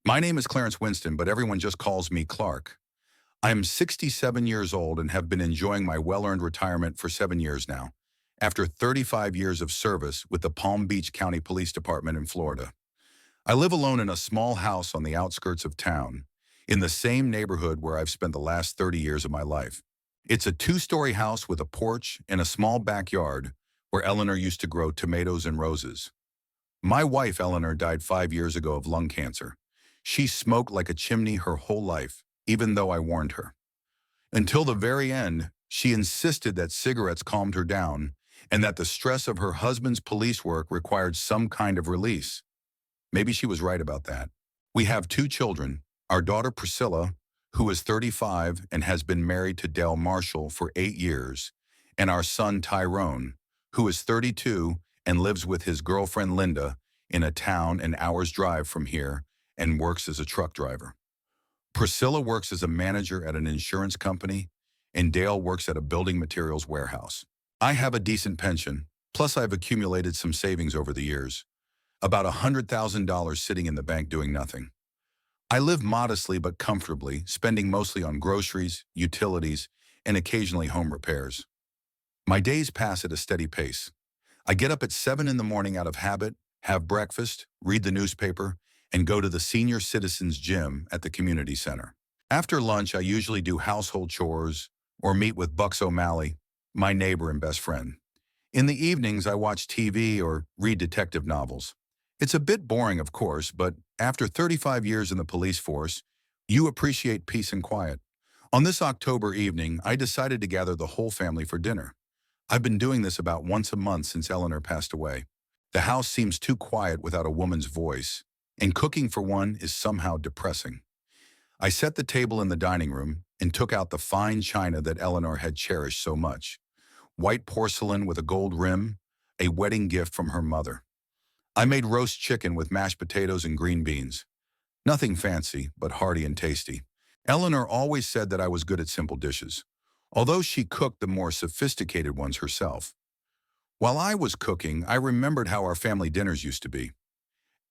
My name is Clarence Winston, but everyone just calls me Clark. I am 67 years old and have been enjoying my well-earned retirement for 7 years now, after 35 years of service with the Palm Beach County Police Department in Florida. I live alone in a small house on the outskirts of town, in the same neighborhood where I've spent the last 30 years of my life. It's a two-story house with a porch and a small backyard where Eleanor used to grow tomatoes and roses. My wife, Eleanor, died 5 years ago of lung cancer. She smoked like a chimney her whole life, even though I warned her. Until the very end, she insisted that cigarettes calmed her down and that the stress of her husband's police work required some kind of release. Maybe she was right about that. We have two children, our daughter Priscilla, who is 35 and has been married to Dale Marshall for 8 years, and our son Tyrone, who is 32 and lives with his girlfriend Linda in a town an hour's drive from here and works as a truck driver. Priscilla works as a manager at an insurance company, and Dale works at a building materials warehouse. I have a decent pension, plus I've accumulated some savings over the years, about $100,000 sitting in the bank doing nothing. I live modestly but comfortably, spending mostly on groceries, utilities, and occasionally home repairs. My days pass at a steady pace. I get up at 7 in the morning out of habit, have breakfast, read the newspaper, and go to the senior citizens gym at the community center. After lunch, I usually do household chores or meet with Bucks O'Malley, my neighbor and best friend. In the evenings, I watch TV or read detective novels. It's a bit boring, of course, but after 35 years in the police force, you appreciate peace and quiet. On this October evening, I decided to gather the whole family for dinner. I've been doing this about once a month since Eleanor passed away. The house seems too quiet without a woman's voice, and cooking for one is somehow depressing. I set the table in the dining room and took out the fine china that Eleanor had cherished so much. White porcelain with a gold rim, a wedding gift from her mother. I made roast chicken with mashed potatoes and green beans. Nothing fancy, but hearty and tasty. Eleanor always said that I was good at simple dishes, although she cooked the more sophisticated ones herself. While I was cooking, I remembered how our family dinners used to be.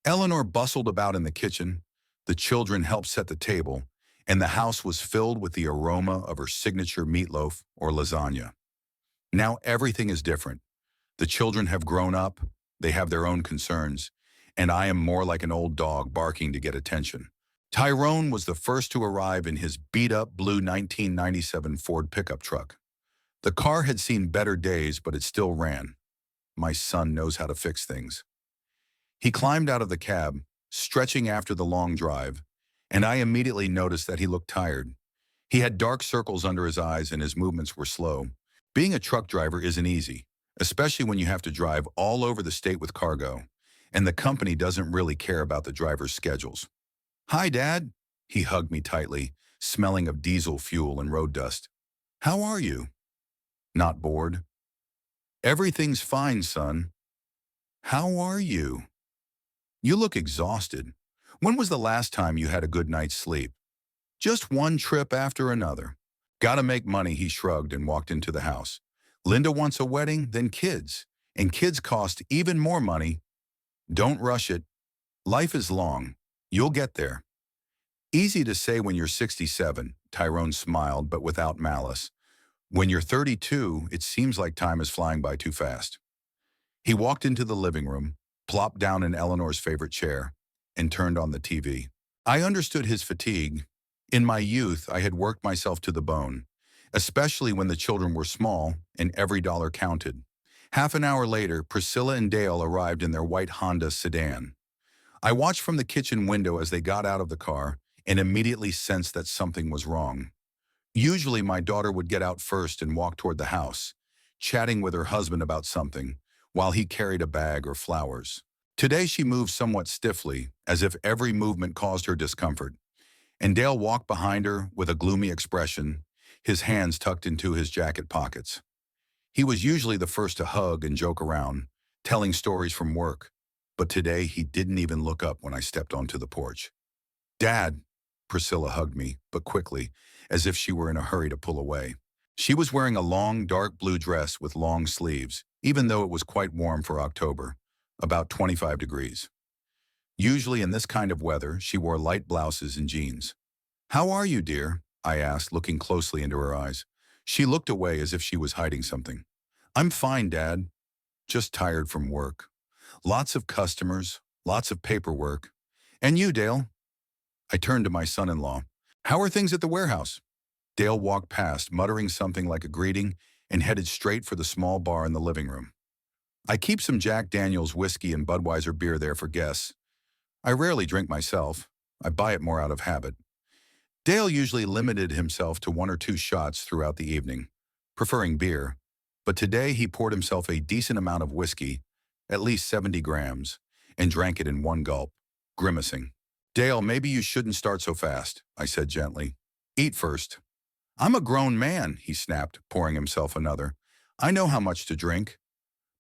Eleanor bustled about in the kitchen, the children helped set the table, and the house was filled with the aroma of her signature meatloaf or lasagna. Now everything is different. The children have grown up, they have their own concerns, and I am more like an old dog barking to get attention. Tyrone was the first to arrive in his beat-up blue 1997 Ford pickup truck. The car had seen better days, but it still ran. My son knows how to fix things. He climbed out of the cab, stretching after the long drive, and I immediately noticed that he looked tired. He had dark circles under his eyes and his movements were slow. Being a truck driver isn't easy, especially when you have to drive all over the state with cargo, and the company doesn't really care about the driver's schedules. "Hi, Dad." He hugged me tightly, smelling of diesel fuel and road dust. "How are you?" "Not bored." "Everything's fine, son." "How are you?" "You look exhausted. When was the last time you had a good night's sleep?" "Just one trip after another." "Gotta make money," he shrugged and walked into the house. "Linda wants a wedding, then kids. And kids cost even more money. Don't rush it. Life is long. You'll get there." "Easy to say when you're 67, Tyrone smiled, but without malice. "When you're 32, it seems like time is flying by too fast." He walked into the living room, plopped down in Eleanor's favorite chair, and turned on the TV. I understood his fatigue. In my youth, I had worked myself to the bone, especially when the children were small and every dollar counted. Half an hour later, Priscilla and Dale arrived in their white Honda sedan. I watched from the kitchen window as they got out of the car and immediately sensed that something was wrong. Usually, my daughter would get out first and walk toward the house, chatting with her husband about something, while he carried a bag or flowers. Today, she moved somewhat stiffly, as if every movement caused her discomfort, and Dale walked behind her with a gloomy expression, his hands tucked into his jacket pockets. He was usually the first to hug and joke around, telling stories from work, but today he didn't even look up when I stepped onto the porch. "Dad," Priscilla hugged me, but quickly, as if she were in a hurry to pull away. She was wearing a long, dark blue dress with long sleeves, even though it was quite warm for October, about 25 degrees. Usually in this kind of weather, she wore light blouses and jeans. "How are you, dear?" I asked, looking closely into her eyes. She looked away as if she was hiding something. "I'm fine, Dad. Just tired from work. Lots of customers, lots of paperwork. And you, Dale?" I turned to my son-in-law. "How are things at the warehouse?" Dale walked past, muttering something like a greeting, and headed straight for the small bar in the living room. "I keep some Jack Daniels whiskey and Budweiser beer there for guests. I rarely drink myself. I buy it more out of habit." Dale usually limited himself to 1 or 2 shots throughout the evening, preferring beer, but today he poured himself a decent amount of whiskey, at least 70 grams, and drank it in one gulp, grimacing. "Dale, maybe you shouldn't start so fast," I said gently. "Eat first." "I'm a grown man," he snapped, pouring himself another. "I know how much to drink."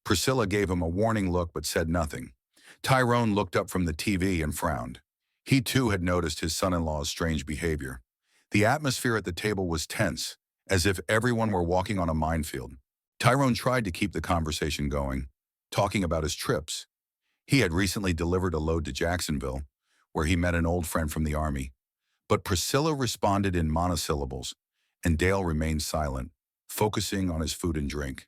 Priscilla gave him a warning look but said nothing. Tyrone looked up from the TV and frowned. He too had noticed his son-in-law's strange behavior. The atmosphere at the table was tense, as if everyone were walking on a minefield. Tyrone tried to keep the conversation going, talking about his trips. He had recently delivered a load to Jacksonville, where he met an old friend from the Army. But Priscilla responded in monosyllables, and Dale remained silent, focusing on his food and drink.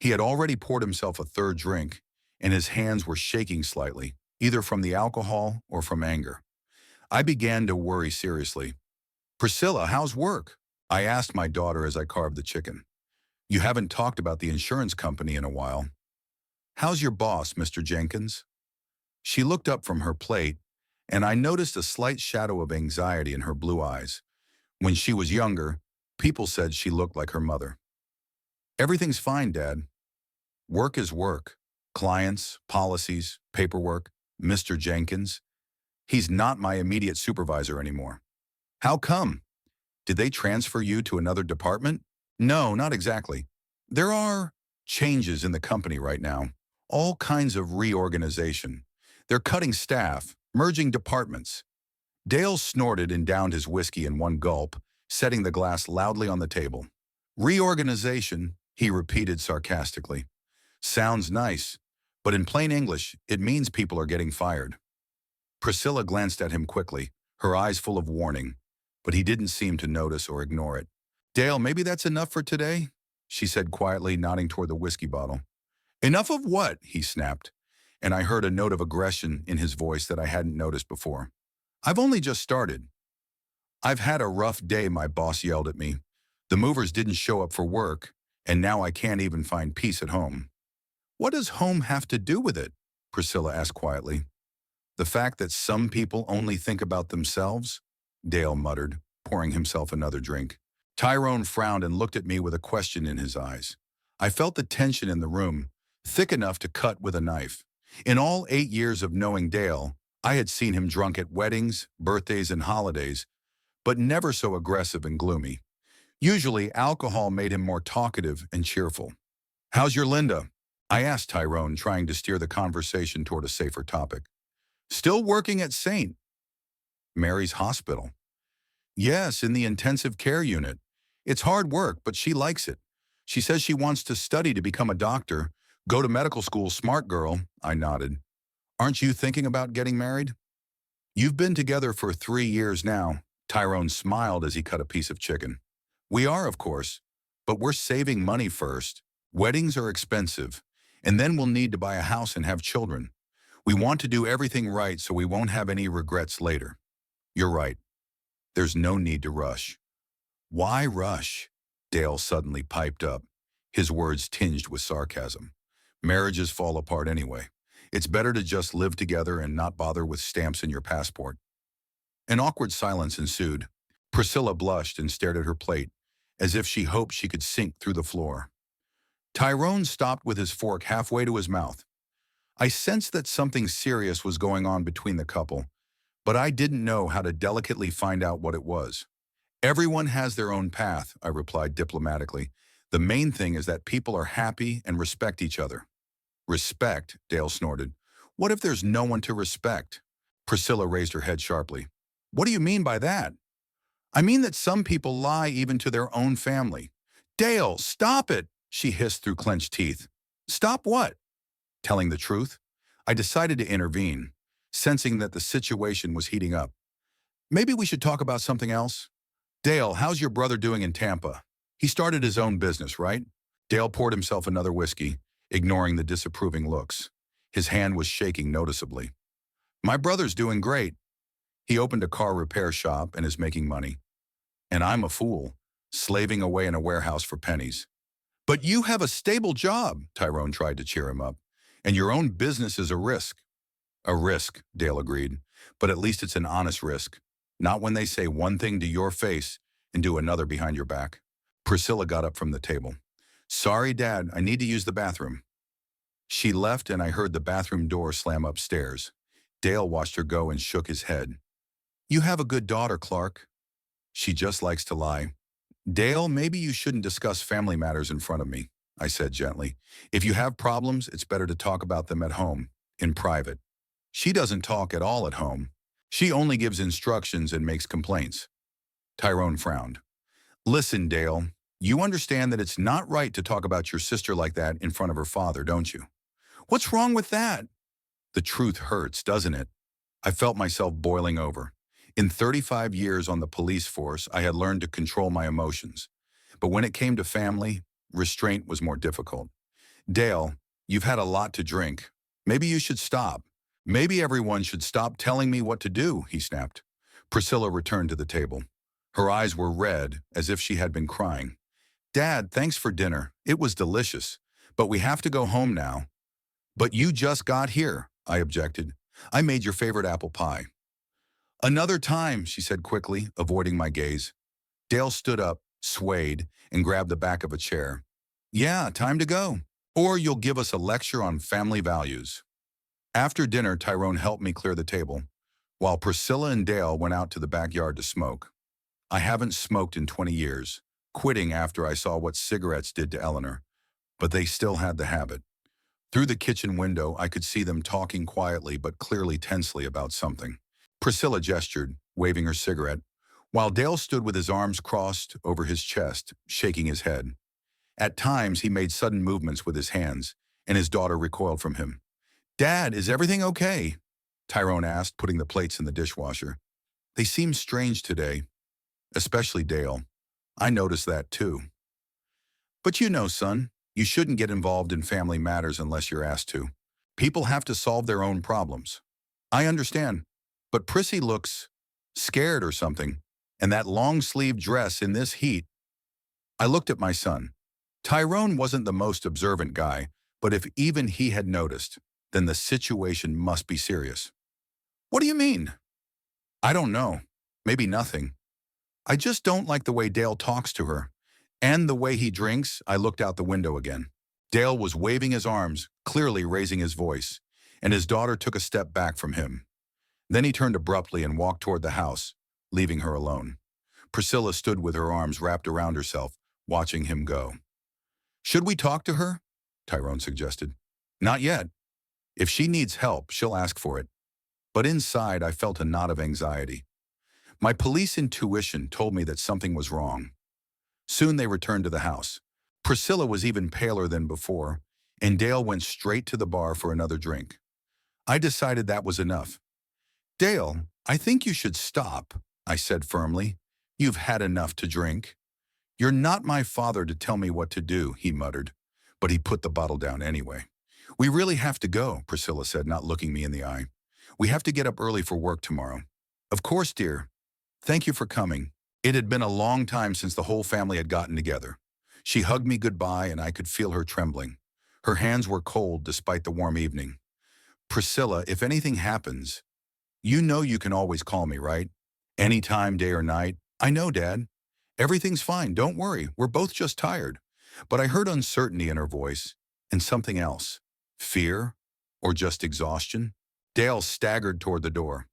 He had already poured himself a third drink, and his hands were shaking slightly, either from the alcohol or from anger. I began to worry seriously. "Priscilla, how's work?" I asked my daughter as I carved the chicken. "You haven't talked about the insurance company in a while. How's your boss, Mr. Jenkins?" She looked up from her plate, and I noticed a slight shadow of anxiety in her blue eyes. When she was younger, people said she looked like her mother. "Everything's fine, Dad. Work is work. Clients, policies, paperwork, Mr. Jenkins. He's not my immediate supervisor anymore." "How come? Did they transfer you to another department?" "No, not exactly. There are changes in the company right now. All kinds of reorganization. They're cutting staff, merging departments." Dale snorted and downed his whiskey in one gulp, setting the glass loudly on the table. "Reorganization," he repeated sarcastically. "Sounds nice, but in plain English, it means people are getting fired." Priscilla glanced at him quickly, her eyes full of warning, but he didn't seem to notice or ignore it. "Dale, maybe that's enough for today?" she said quietly, nodding toward the whiskey bottle. "Enough of what?" he snapped, and I heard a note of aggression in his voice that I hadn't noticed before. "I've only just started." "I've had a rough day," my boss yelled at me. "The movers didn't show up for work, and now I can't even find peace at home." "What does home have to do with it?" Priscilla asked quietly. "The fact that some people only think about themselves," Dale muttered, pouring himself another drink. Tyrone frowned and looked at me with a question in his eyes. I felt the tension in the room, thick enough to cut with a knife. In all 8 years of knowing Dale, I had seen him drunk at weddings, birthdays, and holidays, but never so aggressive and gloomy. Usually, alcohol made him more talkative and cheerful. "How's your Linda?" I asked Tyrone, trying to steer the conversation toward a safer topic. "Still working at St. Mary's Hospital." "Yes, in the intensive care unit. It's hard work, but she likes it. She says she wants to study to become a doctor. Go to medical school, smart girl," I nodded. "Aren't you thinking about getting married?" "You've been together for 3 years now." Tyrone smiled as he cut a piece of chicken. "We are, of course, but we're saving money first. Weddings are expensive, and then we'll need to buy a house and have children. We want to do everything right so we won't have any regrets later." "You're right. There's no need to rush." "Why rush?" Dale suddenly piped up, his words tinged with sarcasm. "Marriages fall apart anyway. It's better to just live together and not bother with stamps in your passport." An awkward silence ensued. Priscilla blushed and stared at her plate, as if she hoped she could sink through the floor. Tyrone stopped with his fork halfway to his mouth. I sensed that something serious was going on between the couple, but I didn't know how to delicately find out what it was. "Everyone has their own path," I replied diplomatically. "The main thing is that people are happy and respect each other." "Respect?" Dale snorted. "What if there's no one to respect?" Priscilla raised her head sharply. "What do you mean by that?" "I mean that some people lie even to their own family." "Dale, stop it!" she hissed through clenched teeth. "Stop what?" "Telling the truth." I decided to intervene. sensing that the situation was heating up. Maybe we should talk about something else? Dale, how's your brother doing in Tampa? He started his own business, right? Dale poured himself another whiskey, ignoring the disapproving looks. His hand was shaking noticeably. My brother's doing great. He opened a car repair shop and is making money. And I'm a fool, slaving away in a warehouse for pennies. But you have a stable job, Tyrone tried to cheer him up. And your own business is a risk. A risk, Dale agreed. But at least it's an honest risk. Not when they say one thing to your face and do another behind your back. Priscilla got up from the table. Sorry, Dad, I need to use the bathroom. She left and I heard the bathroom door slam upstairs. Dale watched her go and shook his head. You have a good daughter, Clark. She just likes to lie. Dale, maybe you shouldn't discuss family matters in front of me, I said gently. If you have problems, it's better to talk about them at home, in private. She doesn't talk at all at home. She only gives instructions and makes complaints. Tyrone frowned. Listen, Dale, you understand that it's not right to talk about your sister like that in front of her father, don't you? What's wrong with that? The truth hurts, doesn't it? I felt myself boiling over. In 35 years on the police force, I had learned to control my emotions. But when it came to family, restraint was more difficult. Dale, you've had a lot to drink. Maybe you should stop. Maybe everyone should stop telling me what to do, he snapped. Priscilla returned to the table. Her eyes were red, as if she had been crying. Dad, thanks for dinner. It was delicious. But we have to go home now. But you just got here, I objected. I made your favorite apple pie. Another time, she said quickly, avoiding my gaze. Dale stood up, swayed, and grabbed the back of a chair. Yeah, time to go. Or you'll give us a lecture on family values. After dinner, Tyrone helped me clear the table, while Priscilla and Dale went out to the backyard to smoke. I haven't smoked in 20 years, quitting after I saw what cigarettes did to Eleanor, but they still had the habit. Through the kitchen window, I could see them talking quietly but clearly tensely about something. Priscilla gestured, waving her cigarette, while Dale stood with his arms crossed over his chest, shaking his head. At times, he made sudden movements with his hands, and his daughter recoiled from him. Dad, is everything okay? Tyrone asked, putting the plates in the dishwasher. They seem strange today, especially Dale. I noticed that too. But you know, son, you shouldn't get involved in family matters unless you're asked to. People have to solve their own problems. I understand, but Prissy looks scared or something, and that long-sleeved dress in this heat. I looked at my son. Tyrone wasn't the most observant guy, but if even he had noticed, then the situation must be serious. What do you mean? I don't know. Maybe nothing. I just don't like the way Dale talks to her. And the way he drinks. I looked out the window again. Dale was waving his arms, clearly raising his voice, and his daughter took a step back from him. Then he turned abruptly and walked toward the house, leaving her alone. Priscilla stood with her arms wrapped around herself, watching him go. Should we talk to her? Tyrone suggested. Not yet. If she needs help, she'll ask for it. But inside, I felt a knot of anxiety. My police intuition told me that something was wrong. Soon they returned to the house. Priscilla was even paler than before, and Dale went straight to the bar for another drink. I decided that was enough. Dale, I think you should stop, I said firmly. You've had enough to drink. You're not my father to tell me what to do, he muttered, but he put the bottle down anyway. We really have to go, Priscilla said, not looking me in the eye. We have to get up early for work tomorrow. Of course, dear. Thank you for coming. It had been a long time since the whole family had gotten together. She hugged me goodbye and I could feel her trembling. Her hands were cold despite the warm evening. Priscilla, if anything happens, you know you can always call me, right? Anytime, day or night. I know, Dad. Everything's fine, don't worry. We're both just tired. But I heard uncertainty in her voice and something else. Fear? Or just exhaustion? Dale staggered toward the door.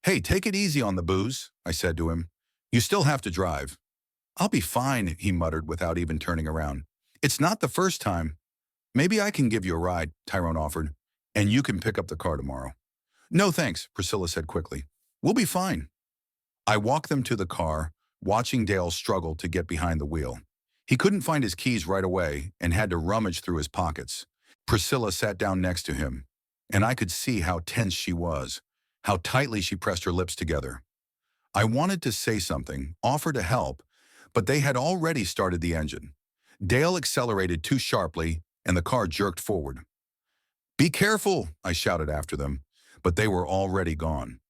Hey, take it easy on the booze, I said to him. You still have to drive. I'll be fine, he muttered without even turning around. It's not the first time. Maybe I can give you a ride, Tyrone offered, and you can pick up the car tomorrow. No thanks, Priscilla said quickly. We'll be fine. I walked them to the car, watching Dale struggle to get behind the wheel. He couldn't find his keys right away and had to rummage through his pockets. Priscilla sat down next to him, and I could see how tense she was. how tightly she pressed her lips together. I wanted to say something, offer to help, but they had already started the engine. Dale accelerated too sharply, and the car jerked forward. "Be careful," I shouted after them, but they were already gone.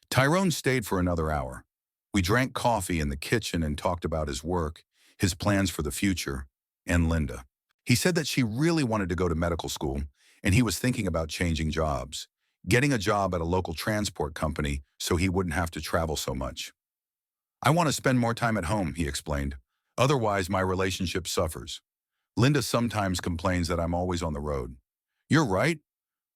Tyrone stayed for another hour. We drank coffee in the kitchen and talked about his work, his plans for the future, and Linda. He said that she really wanted to go to medical school, and he was thinking about changing jobs, getting a job at a local transport company so he wouldn't have to travel so much. "I want to spend more time at home," he explained. "Otherwise, my relationship suffers. Linda sometimes complains that I'm always on the road." "You're right.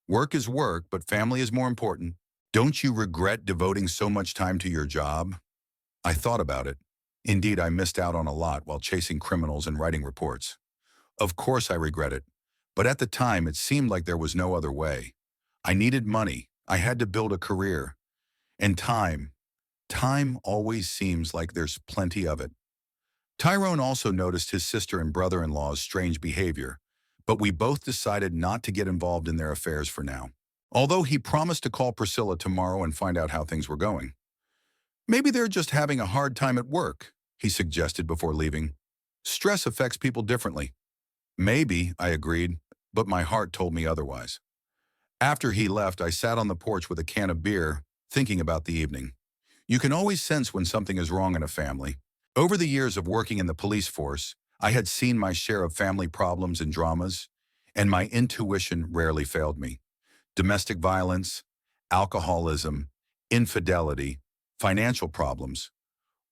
Work is work, but family is more important. Don't you regret devoting so much time to your job?" I thought about it. Indeed, I missed out on a lot while chasing criminals and writing reports. Of course I regret it, but at the time it seemed like there was no other way. I needed money, I had to build a career, and time. Time always seems like there's plenty of it. Tyrone also noticed his sister and brother-in-law's strange behavior, but we both decided not to get involved in their affairs for now. Although he promised to call Priscilla tomorrow and find out how things were going. "Maybe they're just having a hard time at work," he suggested before leaving. "Stress affects people differently." "Maybe," I agreed, but my heart told me otherwise. After he left, I sat on the porch with a can of beer, thinking about the evening. You can always sense when something is wrong in a family. Over the years of working in the police force, I had seen my share of family problems and dramas, and my intuition rarely failed me. Domestic violence, alcoholism, infidelity, financial problems.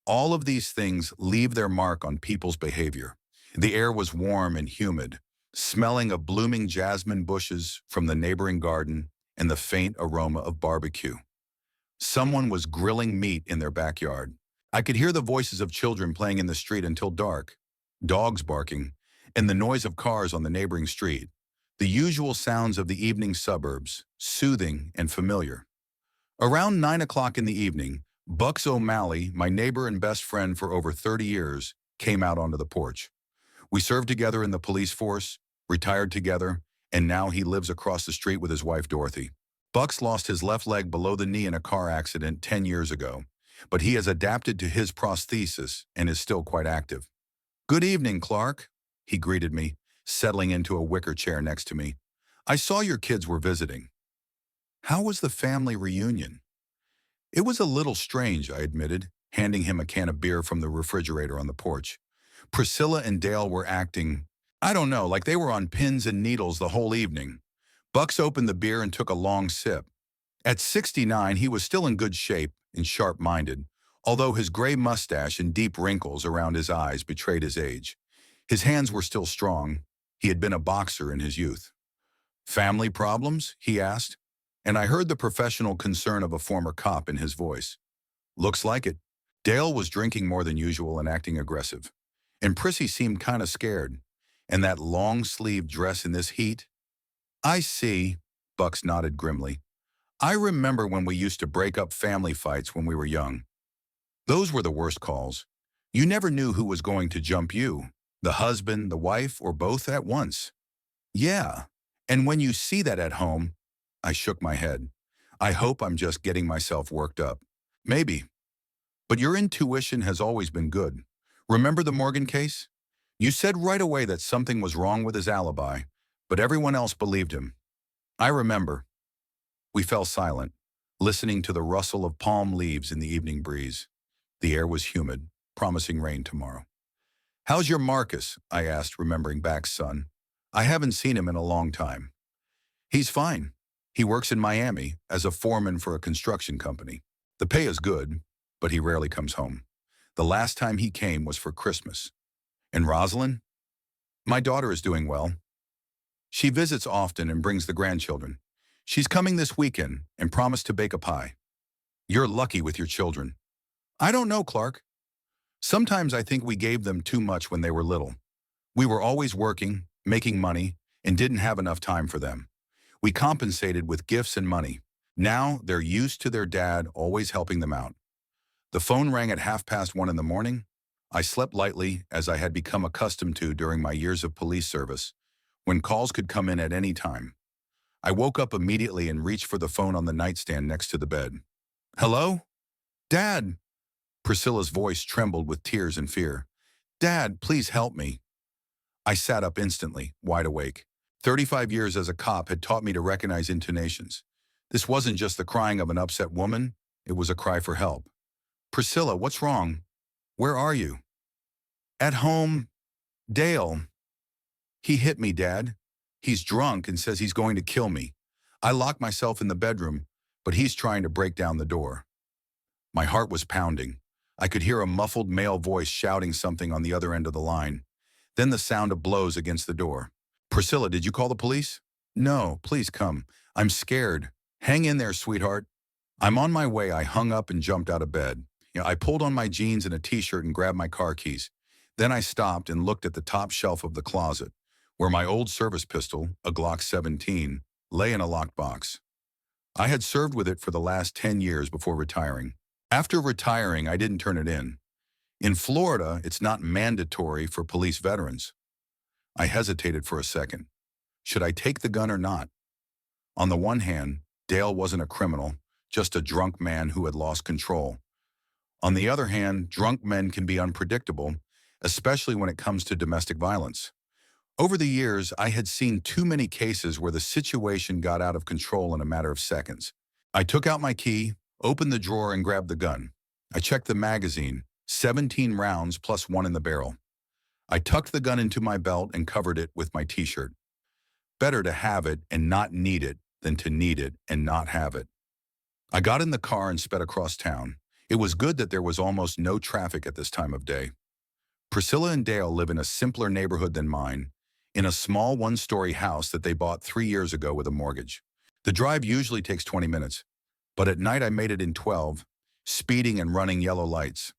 All of these things leave their mark on people's behavior. The air was warm and humid, smelling of blooming jasmine bushes from the neighboring garden and the faint aroma of barbecue. Someone was grilling meat in their backyard. I could hear the voices of children playing in the street until dark, dogs barking, and the noise of cars on the neighboring street. The usual sounds of the evening suburbs, soothing and familiar. Around 9 o'clock in the evening, Bucks O'Malley, my neighbor and best friend for over 30 years, came out onto the porch. We served together in the police force, retired together, and now he lives across the street with his wife Dorothy. Bucks lost his left leg below the knee in a car accident 10 years ago, but he has adapted to his prosthesis and is still quite active. "Good evening, Clark," he greeted me, settling into a wicker chair next to me. "I saw your kids were visiting." How was the family reunion? It was a little strange, I admitted, handing him a can of beer from the refrigerator on the porch. Priscilla and Dale were acting, I don't know, like they were on pins and needles the whole evening. Bucks opened the beer and took a long sip. At 69, he was still in good shape and sharp-minded, although his gray mustache and deep wrinkles around his eyes betrayed his age. His hands were still strong. He had been a boxer in his youth. "Family problems?" he asked, and I heard the professional concern of a former cop in his voice. "Looks like it." Dale was drinking more than usual and acting aggressive, and Prissy seemed kind of scared. "And that long-sleeved dress in this heat?" "I see," Bucks nodded grimly. "I remember when we used to break up family fights when we were young. Those were the worst calls. You never knew who was going to jump you, the husband, the wife, or both at once." "Yeah, and when you see that at home," I shook my head. "I hope I'm just getting myself worked up." "Maybe. But your intuition has always been good. Remember the Morgan case? You said right away that something was wrong with his alibi, but everyone else believed him." "I remember." We fell silent, listening to the rustle of palm leaves in the evening breeze. The air was humid, promising rain tomorrow. "How's your Marcus?" I asked, remembering Back's son. I haven't seen him in a long time. "He's fine. He works in Miami as a foreman for a construction company. The pay is good, but he rarely comes home. The last time he came was for Christmas." "And Rosalind?" "My daughter is doing well. She visits often and brings the grandchildren. She's coming this weekend and promised to bake a pie." "You're lucky with your children." "I don't know, Clark. Sometimes I think we gave them too much when they were little. We were always working, making money, and didn't have enough time for them. We compensated with gifts and money. Now they're used to their dad always helping them out." The phone rang at 1:30 in the morning. I slept lightly, as I had become accustomed to during my years of police service, when calls could come in at any time. I woke up immediately and reached for the phone on the nightstand next to the bed. Hello? Dad! Priscilla's voice trembled with tears and fear. Dad, please help me. I sat up instantly, wide awake. 35 years as a cop had taught me to recognize intonations. This wasn't just the crying of an upset woman, it was a cry for help. Priscilla, what's wrong? Where are you? At home. Dale. He hit me, Dad. He's drunk and says he's going to kill me. I locked myself in the bedroom, but he's trying to break down the door. My heart was pounding. I could hear a muffled male voice shouting something on the other end of the line. Then the sound of blows against the door. Priscilla, did you call the police? No, please come. I'm scared. Hang in there, sweetheart. I'm on my way. I hung up and jumped out of bed. I pulled on my jeans and a t-shirt and grabbed my car keys. Then I stopped and looked at the top shelf of the closet, where my old service pistol, a Glock 17, lay in a locked box. I had served with it for the last 10 years before retiring. After retiring, I didn't turn it in. In Florida, it's not mandatory for police veterans. I hesitated for a second. Should I take the gun or not? On the one hand, Dale wasn't a criminal, just a drunk man who had lost control. On the other hand, drunk men can be unpredictable, especially when it comes to domestic violence. Over the years, I had seen too many cases where the situation got out of control in a matter of seconds. I took out my key, opened the drawer, and grabbed the gun. I checked the magazine, 17 rounds plus one in the barrel. I tucked the gun into my belt and covered it with my t-shirt. Better to have it and not need it than to need it and not have it. I got in the car and sped across town. It was good that there was almost no traffic at this time of day. Priscilla and Dale live in a simpler neighborhood than mine, in a small one-story house that they bought 3 years ago with a mortgage. The drive usually takes 20 minutes, but at night I made it in 12, speeding and running yellow lights.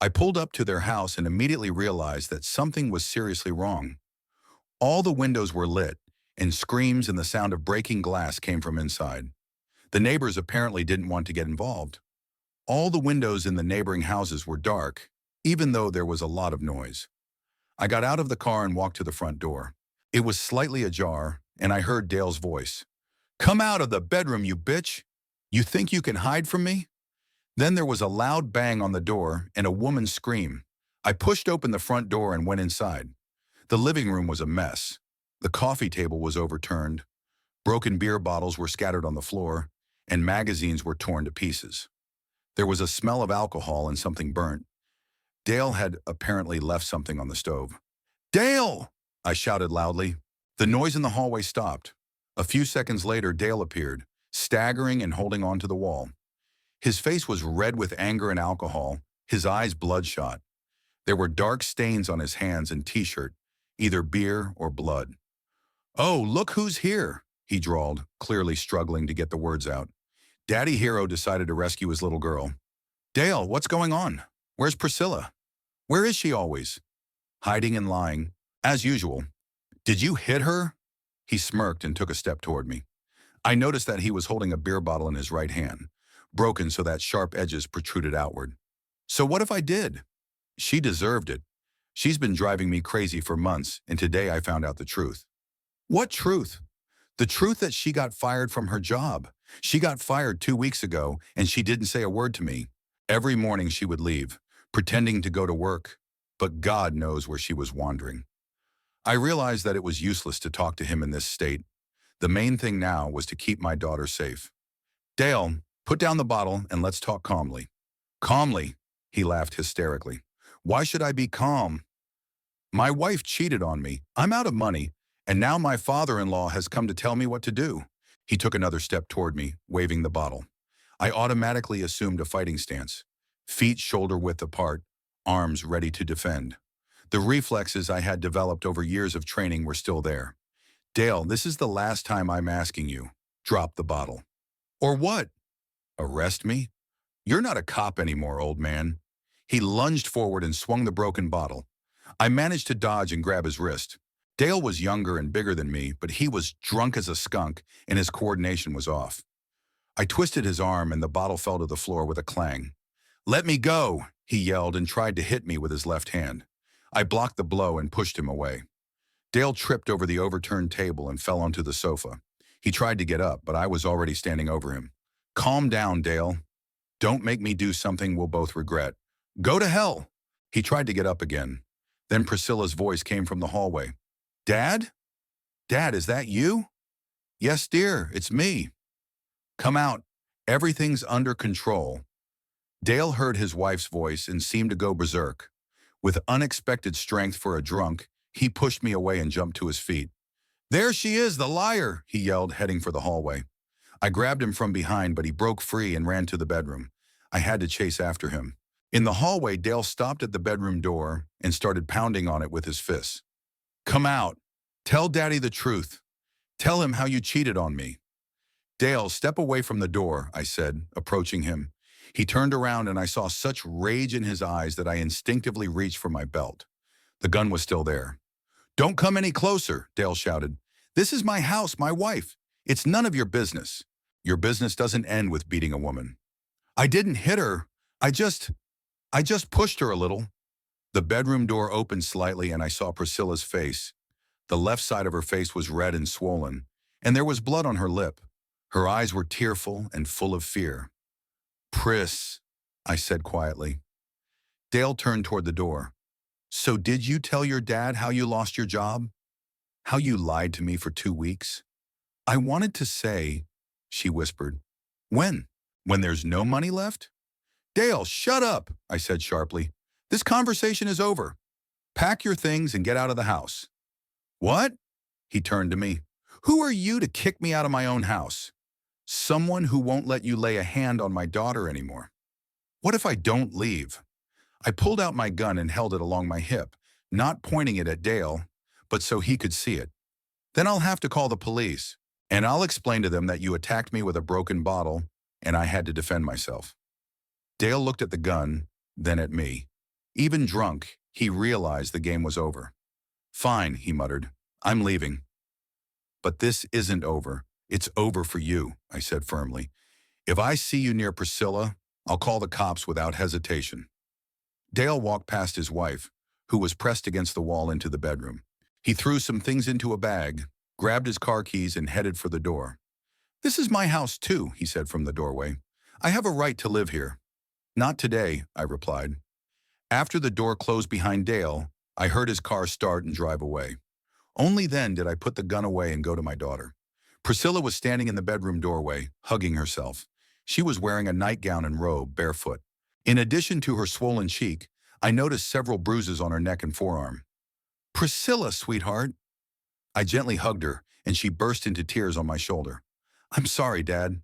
I pulled up to their house and immediately realized that something was seriously wrong. All the windows were lit, and screams and the sound of breaking glass came from inside. The neighbors apparently didn't want to get involved. All the windows in the neighboring houses were dark, even though there was a lot of noise. I got out of the car and walked to the front door. It was slightly ajar, and I heard Dale's voice. Come out of the bedroom, you bitch! You think you can hide from me? Then there was a loud bang on the door and a woman's scream. I pushed open the front door and went inside. The living room was a mess. The coffee table was overturned. Broken beer bottles were scattered on the floor, and magazines were torn to pieces. There was a smell of alcohol and something burnt. Dale had apparently left something on the stove. Dale! I shouted loudly. The noise in the hallway stopped. A few seconds later, Dale appeared, staggering and holding onto the wall. His face was red with anger and alcohol, his eyes bloodshot. There were dark stains on his hands and t-shirt, either beer or blood. Oh, look who's here, he drawled, clearly struggling to get the words out. Daddy Hero decided to rescue his little girl. Dale, what's going on? Where's Priscilla? Where is she always? Hiding and lying, as usual. Did you hit her? He smirked and took a step toward me. I noticed that he was holding a beer bottle in his right hand, broken so that sharp edges protruded outward. So what if I did? She deserved it. She's been driving me crazy for months, and today I found out the truth. What truth? The truth that she got fired from her job. She got fired 2 weeks ago, and she didn't say a word to me. Every morning she would leave, pretending to go to work, but God knows where she was wandering. I realized that it was useless to talk to him in this state. The main thing now was to keep my daughter safe. Dale, put down the bottle and let's talk calmly. Calmly, he laughed hysterically. Why should I be calm? My wife cheated on me. I'm out of money, and now my father-in-law has come to tell me what to do. He took another step toward me, waving the bottle. I automatically assumed a fighting stance, feet shoulder-width apart, arms ready to defend. The reflexes I had developed over years of training were still there. Dale, this is the last time I'm asking you. Drop the bottle. Or what? Arrest me? You're not a cop anymore, old man. He lunged forward and swung the broken bottle. I managed to dodge and grab his wrist. Dale was younger and bigger than me, but he was drunk as a skunk and his coordination was off. I twisted his arm and the bottle fell to the floor with a clang. Let me go, he yelled and tried to hit me with his left hand. I blocked the blow and pushed him away. Dale tripped over the overturned table and fell onto the sofa. He tried to get up, but I was already standing over him. Calm down, Dale. Don't make me do something we'll both regret. Go to hell. He tried to get up again. Then Priscilla's voice came from the hallway. Dad? Dad, is that you? Yes, dear, it's me. Come out. Everything's under control. Dale heard his wife's voice and seemed to go berserk. With unexpected strength for a drunk, he pushed me away and jumped to his feet. There she is, the liar, he yelled, heading for the hallway. I grabbed him from behind, but he broke free and ran to the bedroom. I had to chase after him. In the hallway, Dale stopped at the bedroom door and started pounding on it with his fists. Come out. Tell Daddy the truth. Tell him how you cheated on me. Dale, step away from the door, I said, approaching him. He turned around and I saw such rage in his eyes that I instinctively reached for my belt. The gun was still there. Don't come any closer, Dale shouted. This is my house, my wife. It's none of your business. Your business doesn't end with beating a woman. I didn't hit her. I just pushed her a little. The bedroom door opened slightly and I saw Priscilla's face. The left side of her face was red and swollen, and there was blood on her lip. Her eyes were tearful and full of fear. Pris, I said quietly. Dale turned toward the door. So did you tell your dad how you lost your job? How you lied to me for 2 weeks? I wanted to say, she whispered. When? When there's no money left? Dale, shut up, I said sharply. This conversation is over. Pack your things and get out of the house. What? He turned to me. Who are you to kick me out of my own house? Someone who won't let you lay a hand on my daughter anymore. What if I don't leave? I pulled out my gun and held it along my hip, not pointing it at Dale, but so he could see it. Then I'll have to call the police, and I'll explain to them that you attacked me with a broken bottle and I had to defend myself. Dale looked at the gun, then at me. Even drunk, he realized the game was over. Fine, he muttered. I'm leaving. But this isn't over. It's over for you, I said firmly. If I see you near Priscilla, I'll call the cops without hesitation. Dale walked past his wife, who was pressed against the wall, into the bedroom. He threw some things into a bag, grabbed his car keys, and headed for the door. This is my house too, he said from the doorway. I have a right to live here. Not today, I replied. After the door closed behind Dale, I heard his car start and drive away. Only then did I put the gun away and go to my daughter. Priscilla was standing in the bedroom doorway, hugging herself. She was wearing a nightgown and robe, barefoot. In addition to her swollen cheek, I noticed several bruises on her neck and forearm. Priscilla, sweetheart. I gently hugged her, and she burst into tears on my shoulder. I'm sorry, Dad.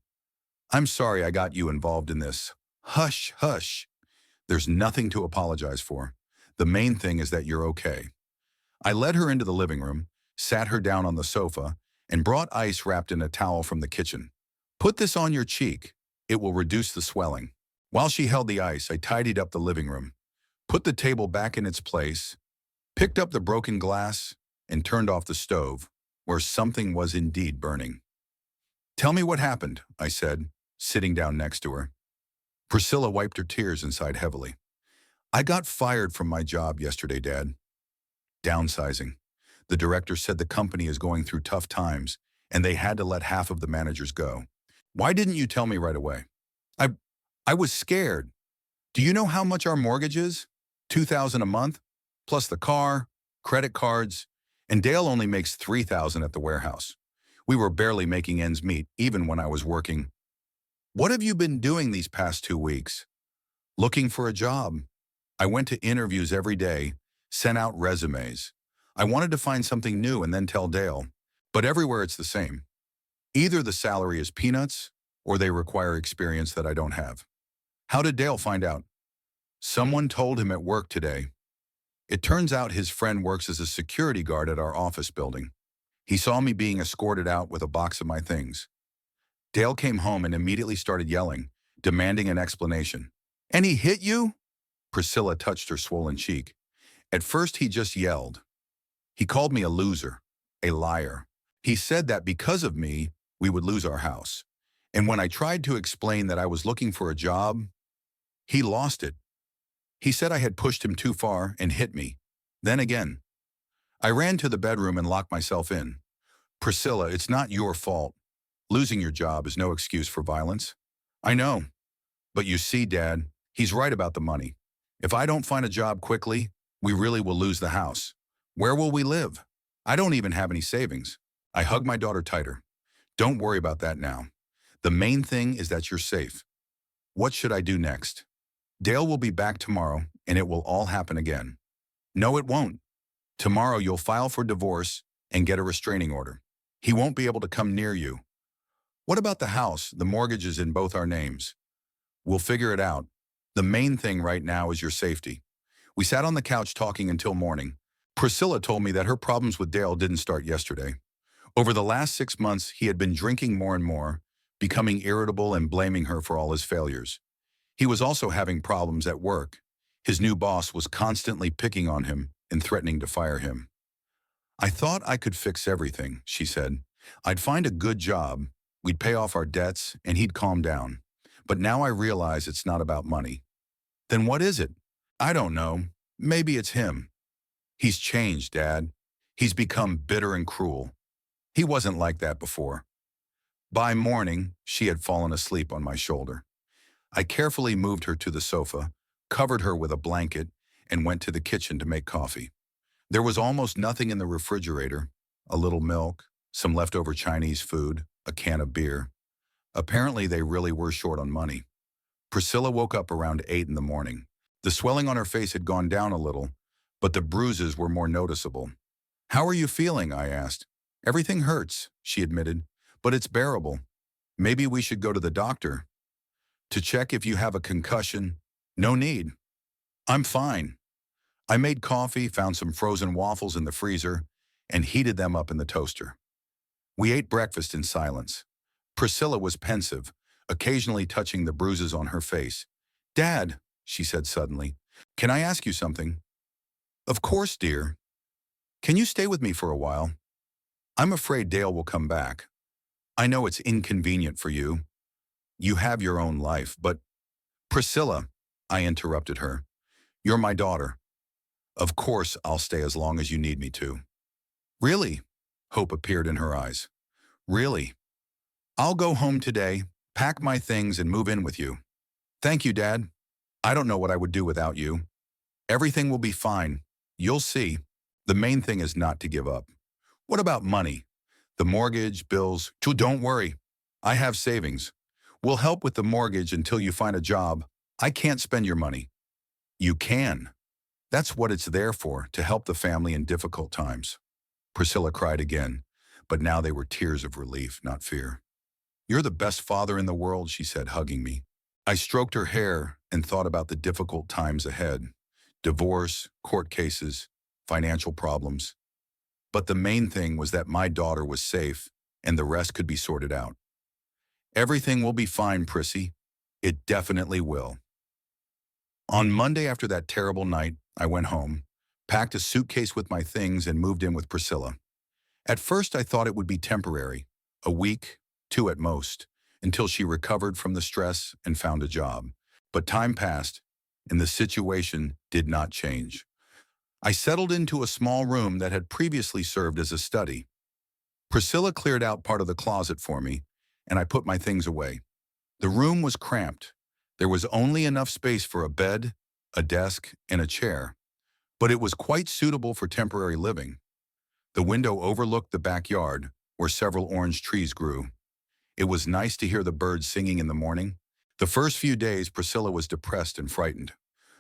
I'm sorry I got you involved in this. Hush, hush. There's nothing to apologize for. The main thing is that you're okay. I led her into the living room, sat her down on the sofa, and brought ice wrapped in a towel from the kitchen. Put this on your cheek. It will reduce the swelling. While she held the ice, I tidied up the living room, put the table back in its place, picked up the broken glass, and turned off the stove, where something was indeed burning. Tell me what happened, I said, sitting down next to her. Priscilla wiped her tears and sighed heavily. I got fired from my job yesterday, Dad. Downsizing. The director said the company is going through tough times, and they had to let half of the managers go. Why didn't you tell me right away? I was scared. Do you know how much our mortgage is? $2,000 a month, plus the car, credit cards, and Dale only makes $3,000 at the warehouse. We were barely making ends meet, even when I was working. What have you been doing these past 2 weeks? Looking for a job. I went to interviews every day, sent out resumes. I wanted to find something new and then tell Dale, but everywhere it's the same. Either the salary is peanuts, or they require experience that I don't have. How did Dale find out? Someone told him at work today. It turns out his friend works as a security guard at our office building. He saw me being escorted out with a box of my things. Dale came home and immediately started yelling, demanding an explanation. And he hit you? Priscilla touched her swollen cheek. At first he just yelled. He called me a loser, a liar. He said that because of me, we would lose our house. And when I tried to explain that I was looking for a job, he lost it. He said I had pushed him too far and hit me. Then again. I ran to the bedroom and locked myself in. Priscilla, it's not your fault. Losing your job is no excuse for violence. I know. But you see, Dad, he's right about the money. If I don't find a job quickly, we really will lose the house. Where will we live? I don't even have any savings. I hug my daughter tighter. Don't worry about that now. The main thing is that you're safe. What should I do next? Dale will be back tomorrow, and it will all happen again. No, it won't. Tomorrow you'll file for divorce and get a restraining order. He won't be able to come near you. What about the house? The mortgage is in both our names. We'll figure it out. The main thing right now is your safety. We sat on the couch talking until morning. Priscilla told me that her problems with Dale didn't start yesterday. Over the last 6 months, he had been drinking more and more, becoming irritable and blaming her for all his failures. He was also having problems at work. His new boss was constantly picking on him and threatening to fire him. I thought I could fix everything, she said. I'd find a good job, we'd pay off our debts, and he'd calm down. But now I realize it's not about money. Then what is it? I don't know. Maybe it's him. He's changed, Dad. He's become bitter and cruel. He wasn't like that before. By morning, she had fallen asleep on my shoulder. I carefully moved her to the sofa, covered her with a blanket, and went to the kitchen to make coffee. There was almost nothing in the refrigerator: a little milk, some leftover Chinese food, a can of beer. Apparently, they really were short on money. Priscilla woke up around 8 in the morning. The swelling on her face had gone down a little, but the bruises were more noticeable. How are you feeling? I asked. Everything hurts, she admitted, but it's bearable. Maybe we should go to the doctor. To check if you have a concussion? No need. I'm fine. I made coffee, found some frozen waffles in the freezer, and heated them up in the toaster. We ate breakfast in silence. Priscilla was pensive, occasionally touching the bruises on her face. Dad, she said suddenly, can I ask you something? Of course, dear. Can you stay with me for a while? I'm afraid Dale will come back. I know it's inconvenient for you. You have your own life, but... Priscilla, I interrupted her. You're my daughter. Of course I'll stay as long as you need me to. Really? Hope appeared in her eyes. Really? I'll go home today, pack my things, and move in with you. Thank you, Dad. I don't know what I would do without you. Everything will be fine. You'll see. The main thing is not to give up. What about money? The mortgage, bills? Don't worry. I have savings. We'll help with the mortgage until you find a job. I can't spend your money. You can. That's what it's there for, to help the family in difficult times. Priscilla cried again, but now they were tears of relief, not fear. You're the best father in the world, she said, hugging me. I stroked her hair and thought about the difficult times ahead. Divorce, court cases, financial problems. But the main thing was that my daughter was safe and the rest could be sorted out. Everything will be fine, Prissy. It definitely will. On Monday after that terrible night, I went home, packed a suitcase with my things, and moved in with Priscilla. At first, I thought it would be temporary, a week, 2 at most, until she recovered from the stress and found a job. But time passed, and the situation did not change. I settled into a small room that had previously served as a study. Priscilla cleared out part of the closet for me, and I put my things away. The room was cramped. There was only enough space for a bed, a desk, and a chair, but it was quite suitable for temporary living. The window overlooked the backyard, where several orange trees grew. It was nice to hear the birds singing in the morning. The first few days, Priscilla was depressed and frightened.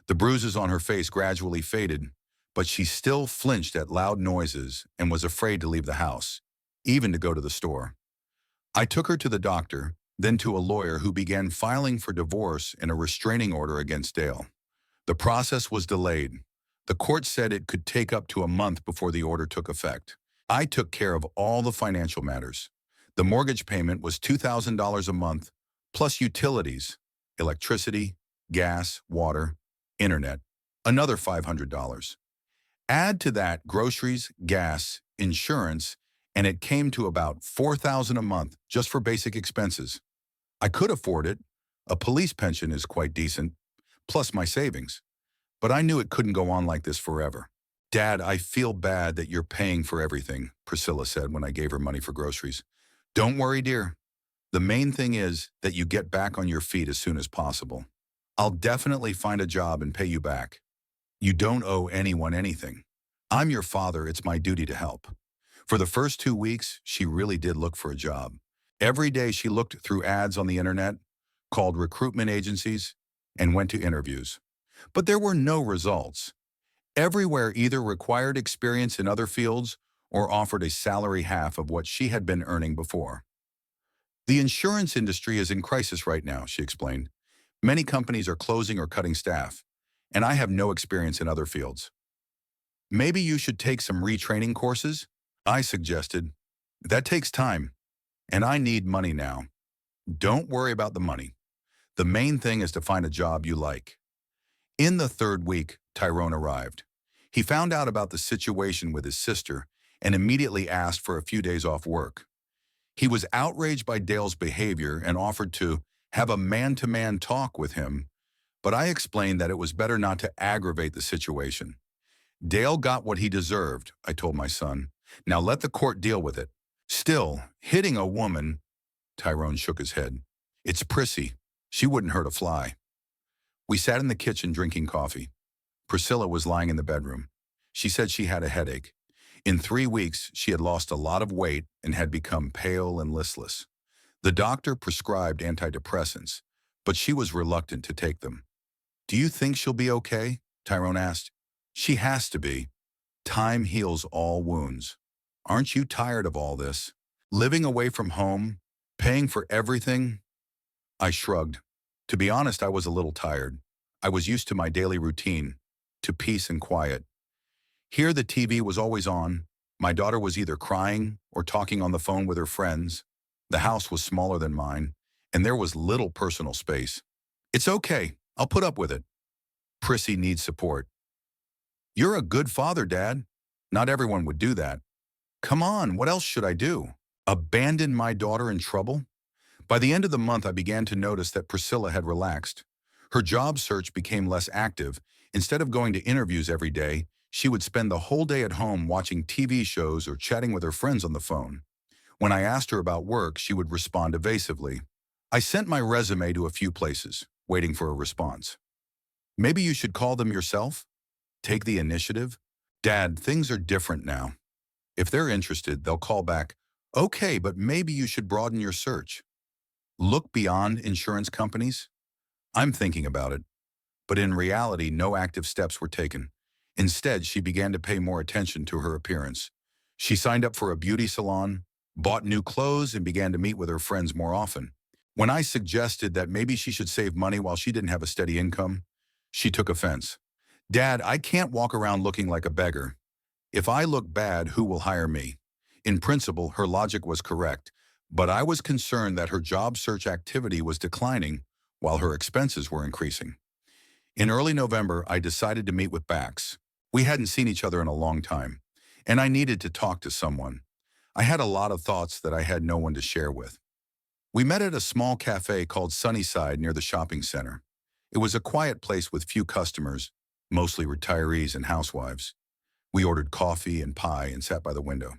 The bruises on her face gradually faded, but she still flinched at loud noises and was afraid to leave the house, even to go to the store. I took her to the doctor, then to a lawyer who began filing for divorce and a restraining order against Dale. The process was delayed. The court said it could take up to a month before the order took effect. I took care of all the financial matters. The mortgage payment was $2,000 a month, plus utilities, electricity, gas, water, internet, another $500. Add to that groceries, gas, insurance, and it came to about $4,000 a month just for basic expenses. I could afford it. A police pension is quite decent, plus my savings. But I knew it couldn't go on like this forever. Dad, I feel bad that you're paying for everything, Priscilla said when I gave her money for groceries. Don't worry, dear. The main thing is that you get back on your feet as soon as possible. I'll definitely find a job and pay you back. You don't owe anyone anything. I'm your father, it's my duty to help. For the first 2 weeks, she really did look for a job. Every day she looked through ads on the internet, called recruitment agencies, and went to interviews. But there were no results. Everywhere either required experience in other fields or offered a salary half of what she had been earning before. The insurance industry is in crisis right now, she explained. Many companies are closing or cutting staff, and I have no experience in other fields. Maybe you should take some retraining courses? I suggested. That takes time, and I need money now. Don't worry about the money. The main thing is to find a job you like. In the third week, Tyrone arrived. He found out about the situation with his sister and immediately asked for a few days off work. He was outraged by Dale's behavior and offered to have a man-to-man talk with him, but I explained that it was better not to aggravate the situation. Dale got what he deserved, I told my son. Now let the court deal with it. Still, hitting a woman, Tyrone shook his head. It's Prissy. She wouldn't hurt a fly. We sat in the kitchen drinking coffee. Priscilla was lying in the bedroom. She said she had a headache. In 3 weeks, she had lost a lot of weight and had become pale and listless. The doctor prescribed antidepressants, but she was reluctant to take them. Do you think she'll be okay? Tyrone asked. She has to be. Time heals all wounds. Aren't you tired of all this? Living away from home, paying for everything? I shrugged. To be honest, I was a little tired. I was used to my daily routine, to peace and quiet. Here the TV was always on. My daughter was either crying or talking on the phone with her friends. The house was smaller than mine, and there was little personal space. It's okay. I'll put up with it. Prissy needs support. You're a good father, Dad. Not everyone would do that. Come on, what else should I do? Abandon my daughter in trouble? By the end of the month, I began to notice that Priscilla had relaxed. Her job search became less active. Instead of going to interviews every day, she would spend the whole day at home watching TV shows or chatting with her friends on the phone. When I asked her about work, she would respond evasively. I sent my resume to a few places, waiting for a response. Maybe you should call them yourself? Take the initiative? Dad, things are different now. If they're interested, they'll call back, okay, but maybe you should broaden your search. Look beyond insurance companies? I'm thinking about it. But in reality, no active steps were taken. Instead, she began to pay more attention to her appearance. She signed up for a beauty salon, bought new clothes, and began to meet with her friends more often. When I suggested that maybe she should save money while she didn't have a steady income, she took offense. Dad, I can't walk around looking like a beggar. If I look bad, who will hire me? In principle, her logic was correct, but I was concerned that her job search activity was declining while her expenses were increasing. In early November, I decided to meet with Bax. We hadn't seen each other in a long time, and I needed to talk to someone. I had a lot of thoughts that I had no one to share with. We met at a small cafe called Sunnyside near the shopping center. It was a quiet place with few customers, mostly retirees and housewives. We ordered coffee and pie and sat by the window.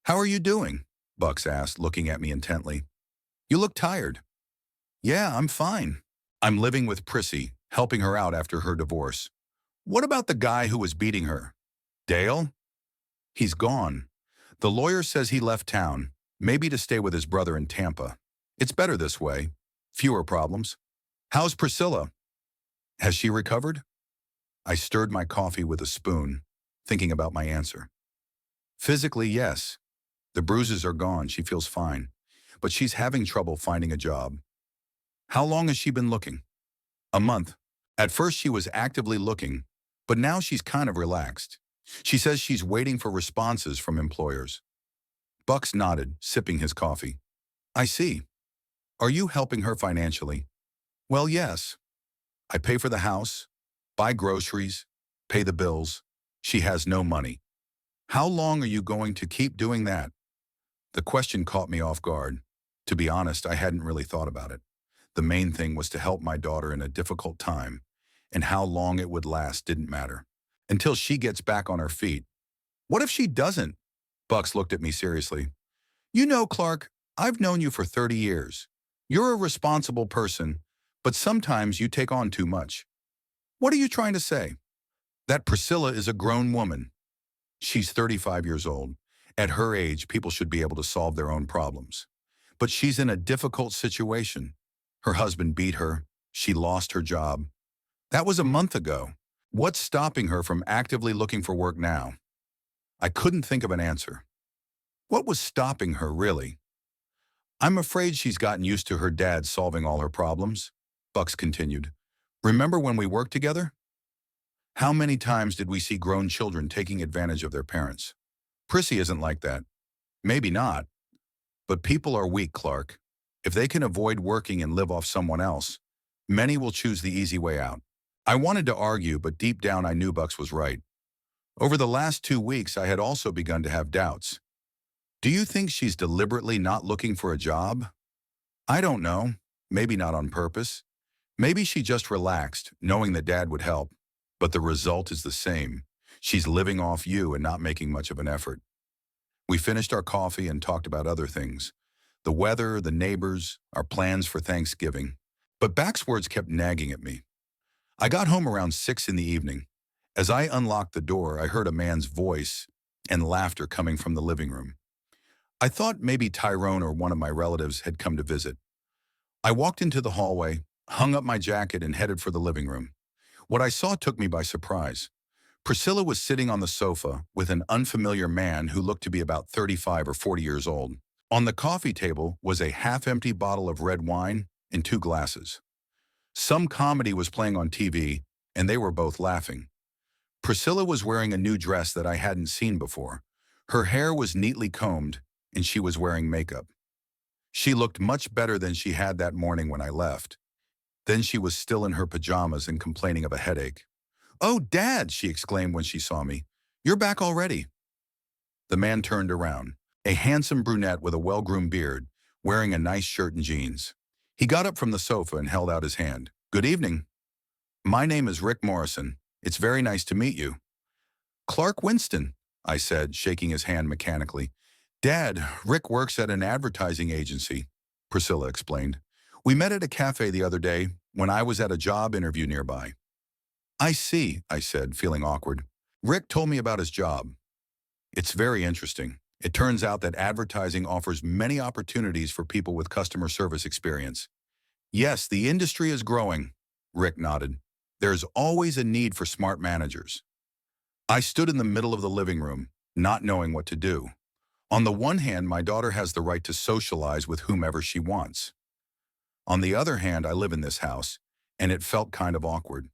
How are you doing? Bucks asked, looking at me intently. You look tired. Yeah, I'm fine. I'm living with Prissy, helping her out after her divorce. What about the guy who was beating her? Dale? He's gone. The lawyer says he left town, maybe to stay with his brother in Tampa. It's better this way. Fewer problems. How's Priscilla? Has she recovered? I stirred my coffee with a spoon, thinking about my answer. Physically, yes. The bruises are gone, she feels fine. But she's having trouble finding a job. How long has she been looking? A month. At first she was actively looking, but now she's kind of relaxed. She says she's waiting for responses from employers. Bucks nodded, sipping his coffee. I see. Are you helping her financially? Well, yes. I pay for the house, buy groceries, pay the bills. She has no money. How long are you going to keep doing that? The question caught me off guard. To be honest, I hadn't really thought about it. The main thing was to help my daughter in a difficult time, and how long it would last didn't matter. Until she gets back on her feet. What if she doesn't? Bucks looked at me seriously. You know, Clark, I've known you for 30 years. You're a responsible person, but sometimes you take on too much. What are you trying to say? That Priscilla is a grown woman. She's 35 years old. At her age, people should be able to solve their own problems. But she's in a difficult situation. Her husband beat her. She lost her job. That was a month ago. What's stopping her from actively looking for work now? I couldn't think of an answer. What was stopping her, really? I'm afraid she's gotten used to her dad solving all her problems, Bucks continued. Remember when we worked together? How many times did we see grown children taking advantage of their parents? Prissy isn't like that. Maybe not. But people are weak, Clark. If they can avoid working and live off someone else, many will choose the easy way out. I wanted to argue, but deep down I knew Bucks was right. Over the last 2 weeks, I had also begun to have doubts. Do you think she's deliberately not looking for a job? I don't know. Maybe not on purpose. Maybe she just relaxed, knowing that Dad would help. But the result is the same. She's living off you and not making much of an effort. We finished our coffee and talked about other things. The weather, the neighbors, our plans for Thanksgiving. But Back's words kept nagging at me. I got home around 6 in the evening. As I unlocked the door, I heard a man's voice and laughter coming from the living room. I thought maybe Tyrone or one of my relatives had come to visit. I walked into the hallway, hung up my jacket, and headed for the living room. What I saw took me by surprise. Priscilla was sitting on the sofa with an unfamiliar man who looked to be about 35 or 40 years old. On the coffee table was a half-empty bottle of red wine and 2 glasses. Some comedy was playing on TV, and they were both laughing. Priscilla was wearing a new dress that I hadn't seen before. Her hair was neatly combed, and she was wearing makeup. She looked much better than she had that morning when I left. Then she was still in her pajamas and complaining of a headache. "Oh, Dad," she exclaimed when she saw me. "You're back already." The man turned around, a handsome brunette with a well-groomed beard, wearing a nice shirt and jeans. He got up from the sofa and held out his hand. "Good evening. My name is Rick Morrison. It's very nice to meet you." "Clark Winston," I said, shaking his hand mechanically. "Dad, Rick works at an advertising agency," Priscilla explained. "We met at a cafe the other day when I was at a job interview nearby." "I see," I said, feeling awkward. "Rick told me about his job." "It's very interesting. It turns out that advertising offers many opportunities for people with customer service experience." "Yes, the industry is growing," Rick nodded. "There's always a need for smart managers." I stood in the middle of the living room, not knowing what to do. On the one hand, my daughter has the right to socialize with whomever she wants. On the other hand, I live in this house, and it felt kind of awkward.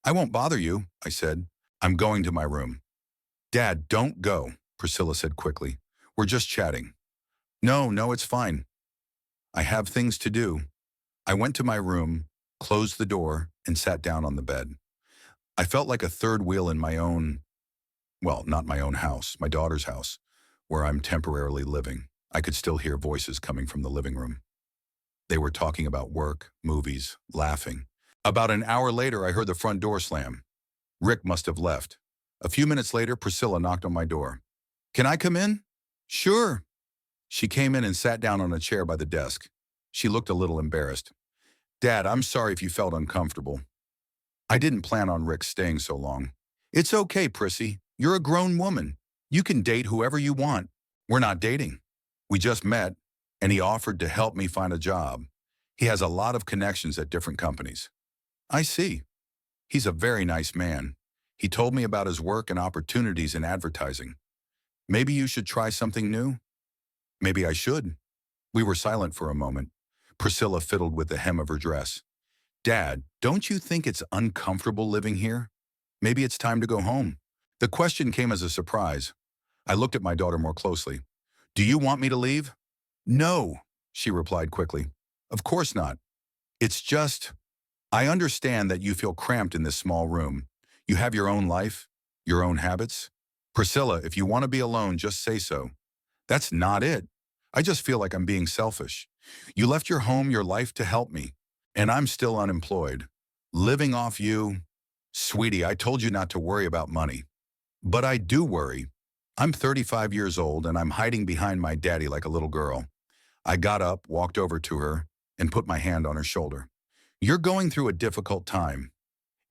"I won't bother you," I said. "I'm going to my room." "Dad, don't go," Priscilla said quickly. "We're just chatting." No, it's fine. I have things to do." I went to my room, closed the door, and sat down on the bed. I felt like a third wheel in my own, well, not my own house, my daughter's house, where I'm temporarily living. I could still hear voices coming from the living room. They were talking about work, movies, laughing. About an hour later, I heard the front door slam. Rick must have left. A few minutes later, Priscilla knocked on my door. "Can I come in?" "Sure." She came in and sat down on a chair by the desk. She looked a little embarrassed. "Dad, I'm sorry if you felt uncomfortable. I didn't plan on Rick staying so long." "It's okay, Prissy. You're a grown woman. You can date whoever you want." "We're not dating. We just met, and he offered to help me find a job. He has a lot of connections at different companies." "I see. He's a very nice man. He told me about his work and opportunities in advertising. Maybe you should try something new?" "Maybe I should." We were silent for a moment. Priscilla fiddled with the hem of her dress. "Dad, don't you think it's uncomfortable living here? Maybe it's time to go home." The question came as a surprise. I looked at my daughter more closely. "Do you want me to leave?" "No," she replied quickly. "Of course not. It's just, I understand that you feel cramped in this small room. You have your own life, your own habits. Priscilla, if you want to be alone, just say so." "That's not it. I just feel like I'm being selfish. You left your home, your life to help me, and I'm still unemployed. Living off you. Sweetie, I told you not to worry about money. But I do worry. I'm 35 years old and I'm hiding behind my daddy like a little girl. I got up, walked over to her, and put my hand on her shoulder. You're going through a difficult time.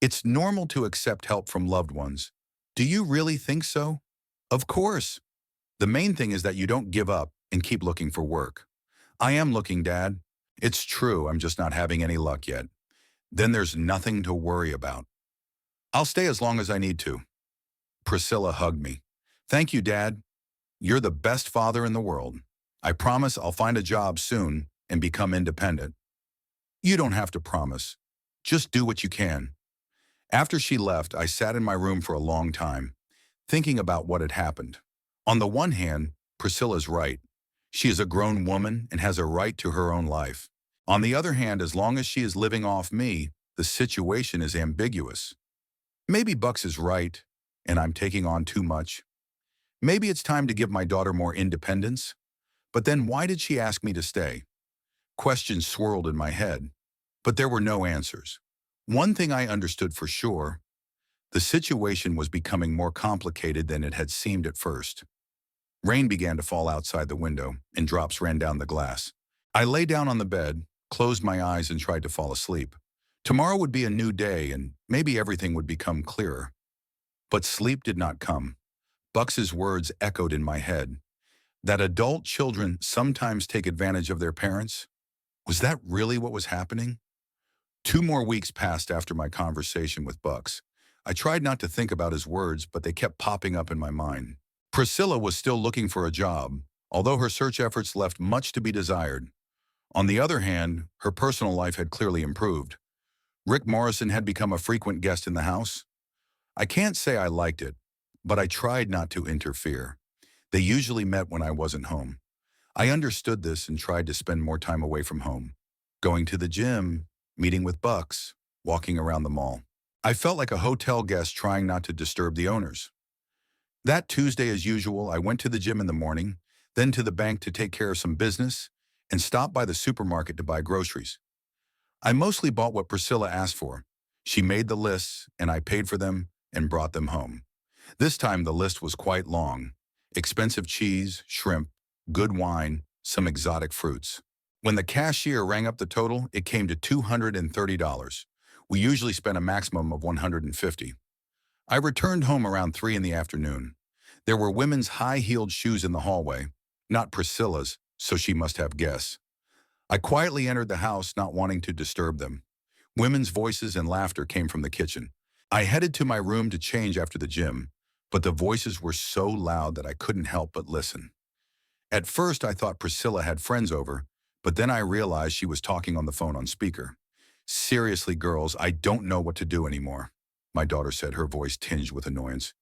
It's normal to accept help from loved ones. Do you really think so? Of course. The main thing is that you don't give up and keep looking for work. I am looking, Dad. It's true, I'm just not having any luck yet. Then there's nothing to worry about. I'll stay as long as I need to. Priscilla hugged me. Thank you, Dad. You're the best father in the world. I promise I'll find a job soon and become independent. You don't have to promise. Just do what you can. After she left, I sat in my room for a long time, thinking about what had happened. On the one hand, Priscilla's right. She is a grown woman and has a right to her own life. On the other hand, as long as she is living off me, the situation is ambiguous. Maybe Bucks is right, and I'm taking on too much. Maybe it's time to give my daughter more independence. But then why did she ask me to stay? Questions swirled in my head, but there were no answers. One thing I understood for sure, the situation was becoming more complicated than it had seemed at first. Rain began to fall outside the window, and drops ran down the glass. I lay down on the bed, closed my eyes, and tried to fall asleep. Tomorrow would be a new day, and maybe everything would become clearer. But sleep did not come. Bucks's words echoed in my head. That adult children sometimes take advantage of their parents? Was that really what was happening? 2 more weeks passed after my conversation with Bucks. I tried not to think about his words, but they kept popping up in my mind. Priscilla was still looking for a job, although her search efforts left much to be desired. On the other hand, her personal life had clearly improved. Rick Morrison had become a frequent guest in the house. I can't say I liked it, but I tried not to interfere. They usually met when I wasn't home. I understood this and tried to spend more time away from home, going to the gym, meeting with Bucks, walking around the mall. I felt like a hotel guest trying not to disturb the owners. That Tuesday, as usual, I went to the gym in the morning, then to the bank to take care of some business, and stopped by the supermarket to buy groceries. I mostly bought what Priscilla asked for. She made the lists, and I paid for them and brought them home. This time the list was quite long. Expensive cheese, shrimp, good wine, some exotic fruits. When the cashier rang up the total, it came to $230. We usually spent a maximum of $150. I returned home around 3 in the afternoon. There were women's high-heeled shoes in the hallway, not Priscilla's, so she must have guests. I quietly entered the house, not wanting to disturb them. Women's voices and laughter came from the kitchen. I headed to my room to change after the gym, but the voices were so loud that I couldn't help but listen. At first, I thought Priscilla had friends over, but then I realized she was talking on the phone on speaker. Seriously, girls, I don't know what to do anymore, my daughter said, her voice tinged with annoyance.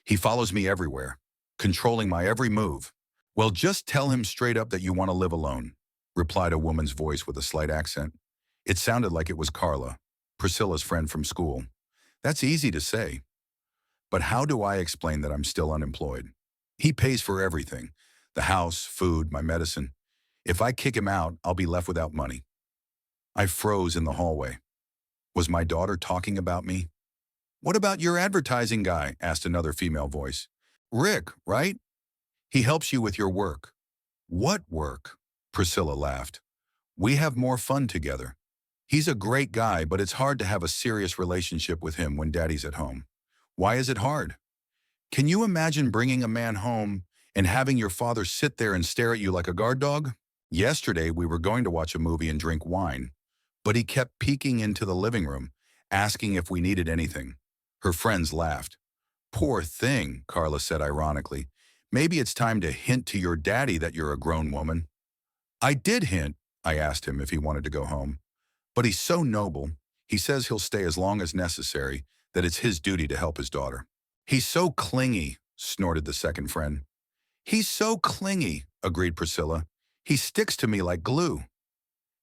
He follows me everywhere, controlling my every move. Well, just tell him straight up that you want to live alone, replied a woman's voice with a slight accent. It sounded like it was Carla, Priscilla's friend from school. That's easy to say. But how do I explain that I'm still unemployed? He pays for everything, the house, food, my medicine. If I kick him out, I'll be left without money. I froze in the hallway. Was my daughter talking about me? What about your advertising guy? Asked another female voice. Rick, right? He helps you with your work. What work? Priscilla laughed. We have more fun together. He's a great guy, but it's hard to have a serious relationship with him when Daddy's at home. Why is it hard? Can you imagine bringing a man home and having your father sit there and stare at you like a guard dog? Yesterday, we were going to watch a movie and drink wine, but he kept peeking into the living room, asking if we needed anything. Her friends laughed. Poor thing, Carla said ironically. Maybe it's time to hint to your daddy that you're a grown woman. I did hint. I asked him if he wanted to go home. But he's so noble. He says he'll stay as long as necessary, that it's his duty to help his daughter. He's so clingy, snorted the second friend. He's so clingy, agreed Priscilla. He sticks to me like glue.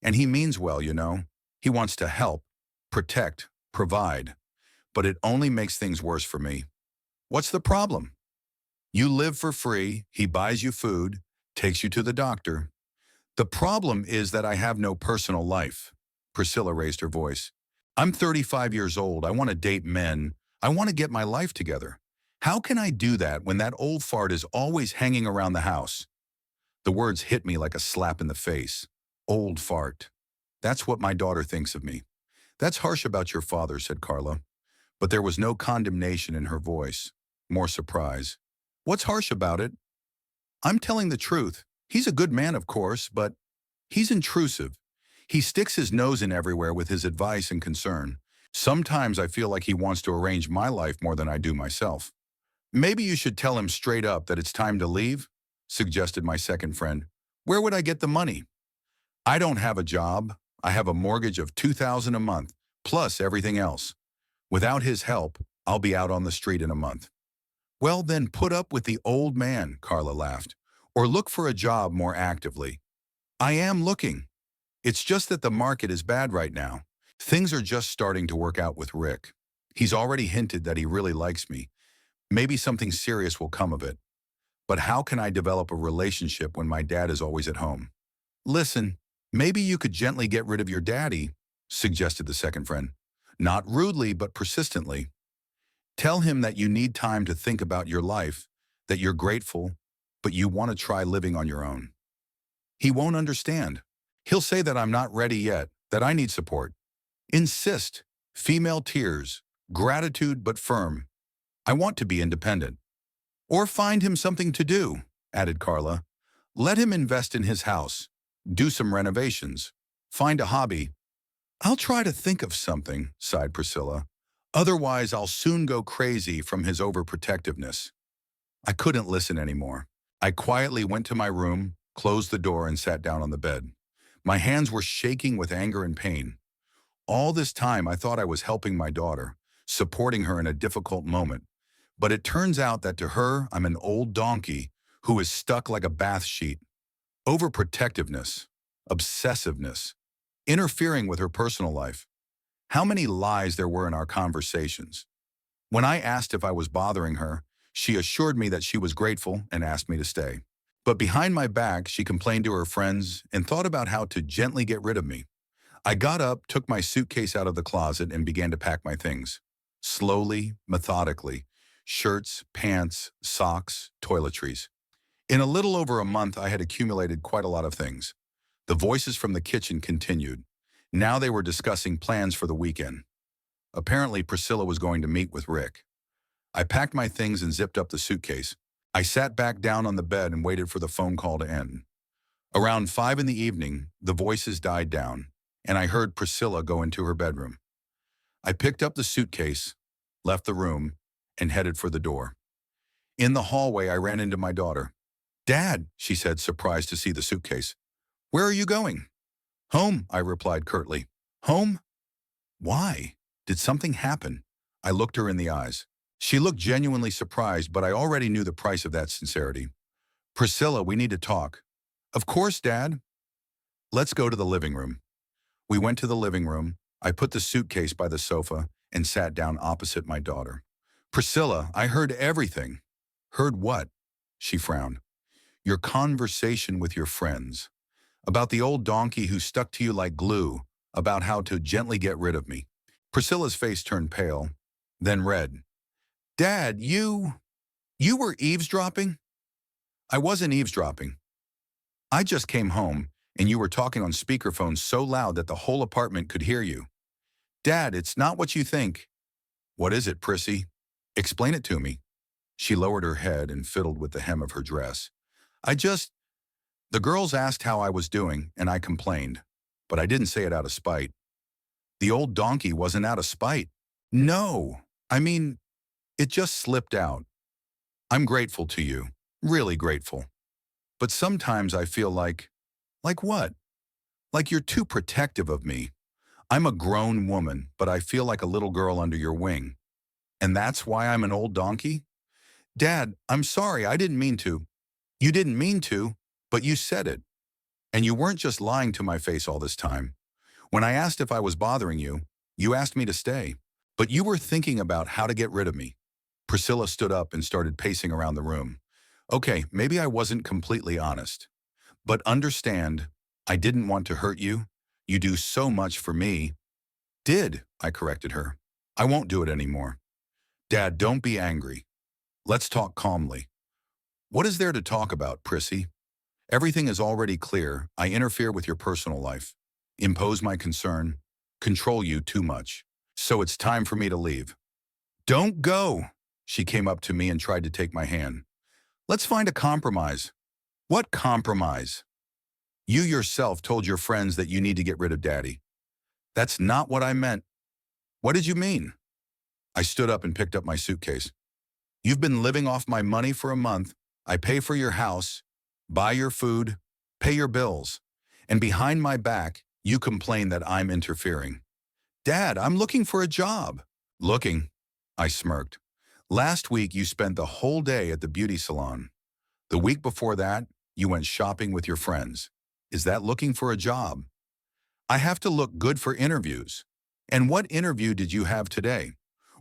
And he means well, you know. He wants to help, protect, provide. But it only makes things worse for me. What's the problem? You live for free, he buys you food, takes you to the doctor. The problem is that I have no personal life. Priscilla raised her voice. I'm 35 years old. I want to date men. I want to get my life together. How can I do that when that old fart is always hanging around the house? The words hit me like a slap in the face. Old fart. That's what my daughter thinks of me. That's harsh about your father, said Carla. But there was no condemnation in her voice, more surprise. What's harsh about it? I'm telling the truth. He's a good man, of course, but he's intrusive. He sticks his nose in everywhere with his advice and concern. Sometimes I feel like he wants to arrange my life more than I do myself. Maybe you should tell him straight up that it's time to leave, suggested my second friend. Where would I get the money? I don't have a job. I have a mortgage of $2,000 a month, plus everything else. Without his help, I'll be out on the street in a month. Well, then put up with the old man, Carla laughed, or look for a job more actively. I am looking. It's just that the market is bad right now. Things are just starting to work out with Rick. He's already hinted that he really likes me. Maybe something serious will come of it. But how can I develop a relationship when my dad is always at home? Listen, maybe you could gently get rid of your daddy, suggested the second friend. Not rudely, but persistently. Tell him that you need time to think about your life, that you're grateful, but you want to try living on your own. He won't understand. He'll say that I'm not ready yet, that I need support. Insist. Female tears. Gratitude but firm. I want to be independent. Or find him something to do, added Carla. Let him invest in his house. Do some renovations. Find a hobby. I'll try to think of something, sighed Priscilla. Otherwise, I'll soon go crazy from his overprotectiveness. I couldn't listen anymore. I quietly went to my room, closed the door, and sat down on the bed. My hands were shaking with anger and pain. All this time, I thought I was helping my daughter, supporting her in a difficult moment. But it turns out that to her, I'm an old donkey who is stuck like a bath sheet. Overprotectiveness, obsessiveness, interfering with her personal life. How many lies there were in our conversations. When I asked if I was bothering her, she assured me that she was grateful and asked me to stay. But behind my back, she complained to her friends and thought about how to gently get rid of me. I got up, took my suitcase out of the closet, and began to pack my things. Slowly, methodically. Shirts, pants, socks, toiletries. In a little over a month, I had accumulated quite a lot of things. The voices from the kitchen continued. Now they were discussing plans for the weekend. Apparently, Priscilla was going to meet with Rick. I packed my things and zipped up the suitcase. I sat back down on the bed and waited for the phone call to end. Around 5 in the evening, the voices died down, and I heard Priscilla go into her bedroom. I picked up the suitcase, left the room, and headed for the door. In the hallway, I ran into my daughter. Dad, she said, surprised to see the suitcase. Where are you going? Home, I replied curtly. Home? Why? Did something happen? I looked her in the eyes. She looked genuinely surprised, but I already knew the price of that sincerity. Priscilla, we need to talk. Of course, Dad. Let's go to the living room. We went to the living room. I put the suitcase by the sofa and sat down opposite my daughter. Priscilla, I heard everything. Heard what? She frowned. Your conversation with your friends. About the old donkey who stuck to you like glue, about how to gently get rid of me. Priscilla's face turned pale, then red. Dad, you were eavesdropping? I wasn't eavesdropping. I just came home, and you were talking on speakerphone so loud that the whole apartment could hear you. Dad, it's not what you think. What is it, Prissy? Explain it to me. She lowered her head and fiddled with the hem of her dress. The girls asked how I was doing, and I complained, but I didn't say it out of spite. The old donkey wasn't out of spite. No, it just slipped out. I'm grateful to you, really grateful. But sometimes I feel like what? Like you're too protective of me. I'm a grown woman, but I feel like a little girl under your wing. And that's why I'm an old donkey? Dad, I'm sorry, I didn't mean to. You didn't mean to, but you said it. And you weren't just lying to my face all this time. When I asked if I was bothering you, you asked me to stay. But you were thinking about how to get rid of me. Priscilla stood up and started pacing around the room. Okay, maybe I wasn't completely honest. But understand, I didn't want to hurt you. You do so much for me. I corrected her. I won't do it anymore. Dad, don't be angry. Let's talk calmly. What is there to talk about, Prissy? Everything is already clear. I interfere with your personal life, impose my concern, control you too much. So it's time for me to leave. Don't go. She came up to me and tried to take my hand. Let's find a compromise. What compromise? You yourself told your friends that you need to get rid of Daddy. That's not what I meant. What did you mean? I stood up and picked up my suitcase. You've been living off my money for a month. I pay for your house, buy your food, pay your bills. And behind my back, you complain that I'm interfering. Dad, I'm looking for a job. Looking, I smirked. Last week, you spent the whole day at the beauty salon. The week before that, you went shopping with your friends. Is that looking for a job? I have to look good for interviews. And what interview did you have today?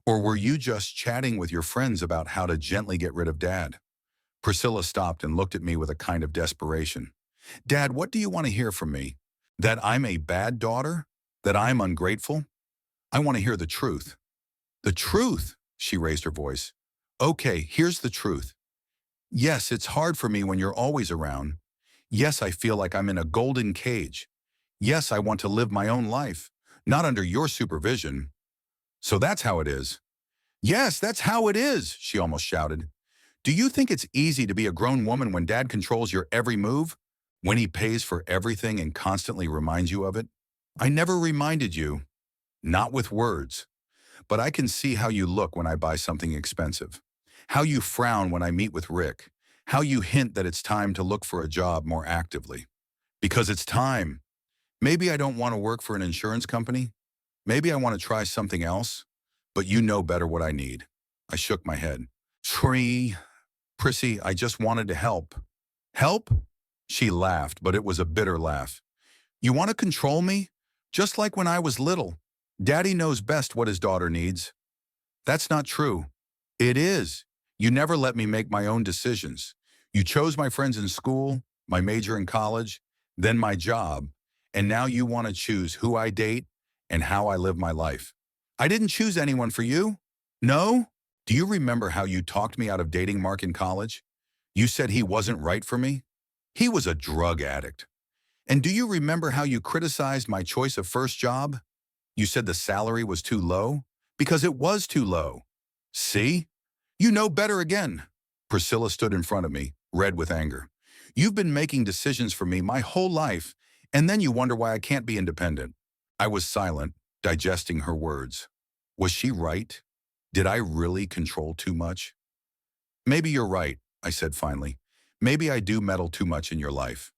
Or were you just chatting with your friends about how to gently get rid of Dad? Priscilla stopped and looked at me with a kind of desperation. Dad, what do you want to hear from me? That I'm a bad daughter? That I'm ungrateful? I want to hear the truth. The truth, she raised her voice. Okay, here's the truth. Yes, it's hard for me when you're always around. Yes, I feel like I'm in a golden cage. Yes, I want to live my own life, not under your supervision. So that's how it is. Yes, that's how it is, she almost shouted. Do you think it's easy to be a grown woman when Dad controls your every move? When he pays for everything and constantly reminds you of it? I never reminded you. Not with words. But I can see how you look when I buy something expensive. How you frown when I meet with Rick. How you hint that it's time to look for a job more actively. Because it's time. Maybe I don't want to work for an insurance company. Maybe I want to try something else. But you know better what I need. I shook my head. Prissy, I just wanted to help. Help? She laughed, but it was a bitter laugh. You want to control me? Just like when I was little. Daddy knows best what his daughter needs. That's not true. It is. You never let me make my own decisions. You chose my friends in school, my major in college, then my job, and now you want to choose who I date and how I live my life. I didn't choose anyone for you. No? Do you remember how you talked me out of dating Mark in college? You said he wasn't right for me. He was a drug addict. And do you remember how you criticized my choice of first job? You said the salary was too low? Because it was too low. See? You know better again. Priscilla stood in front of me, red with anger. You've been making decisions for me my whole life, and then you wonder why I can't be independent. I was silent, digesting her words. Was she right? Did I really control too much? Maybe you're right, I said finally. Maybe I do meddle too much in your life.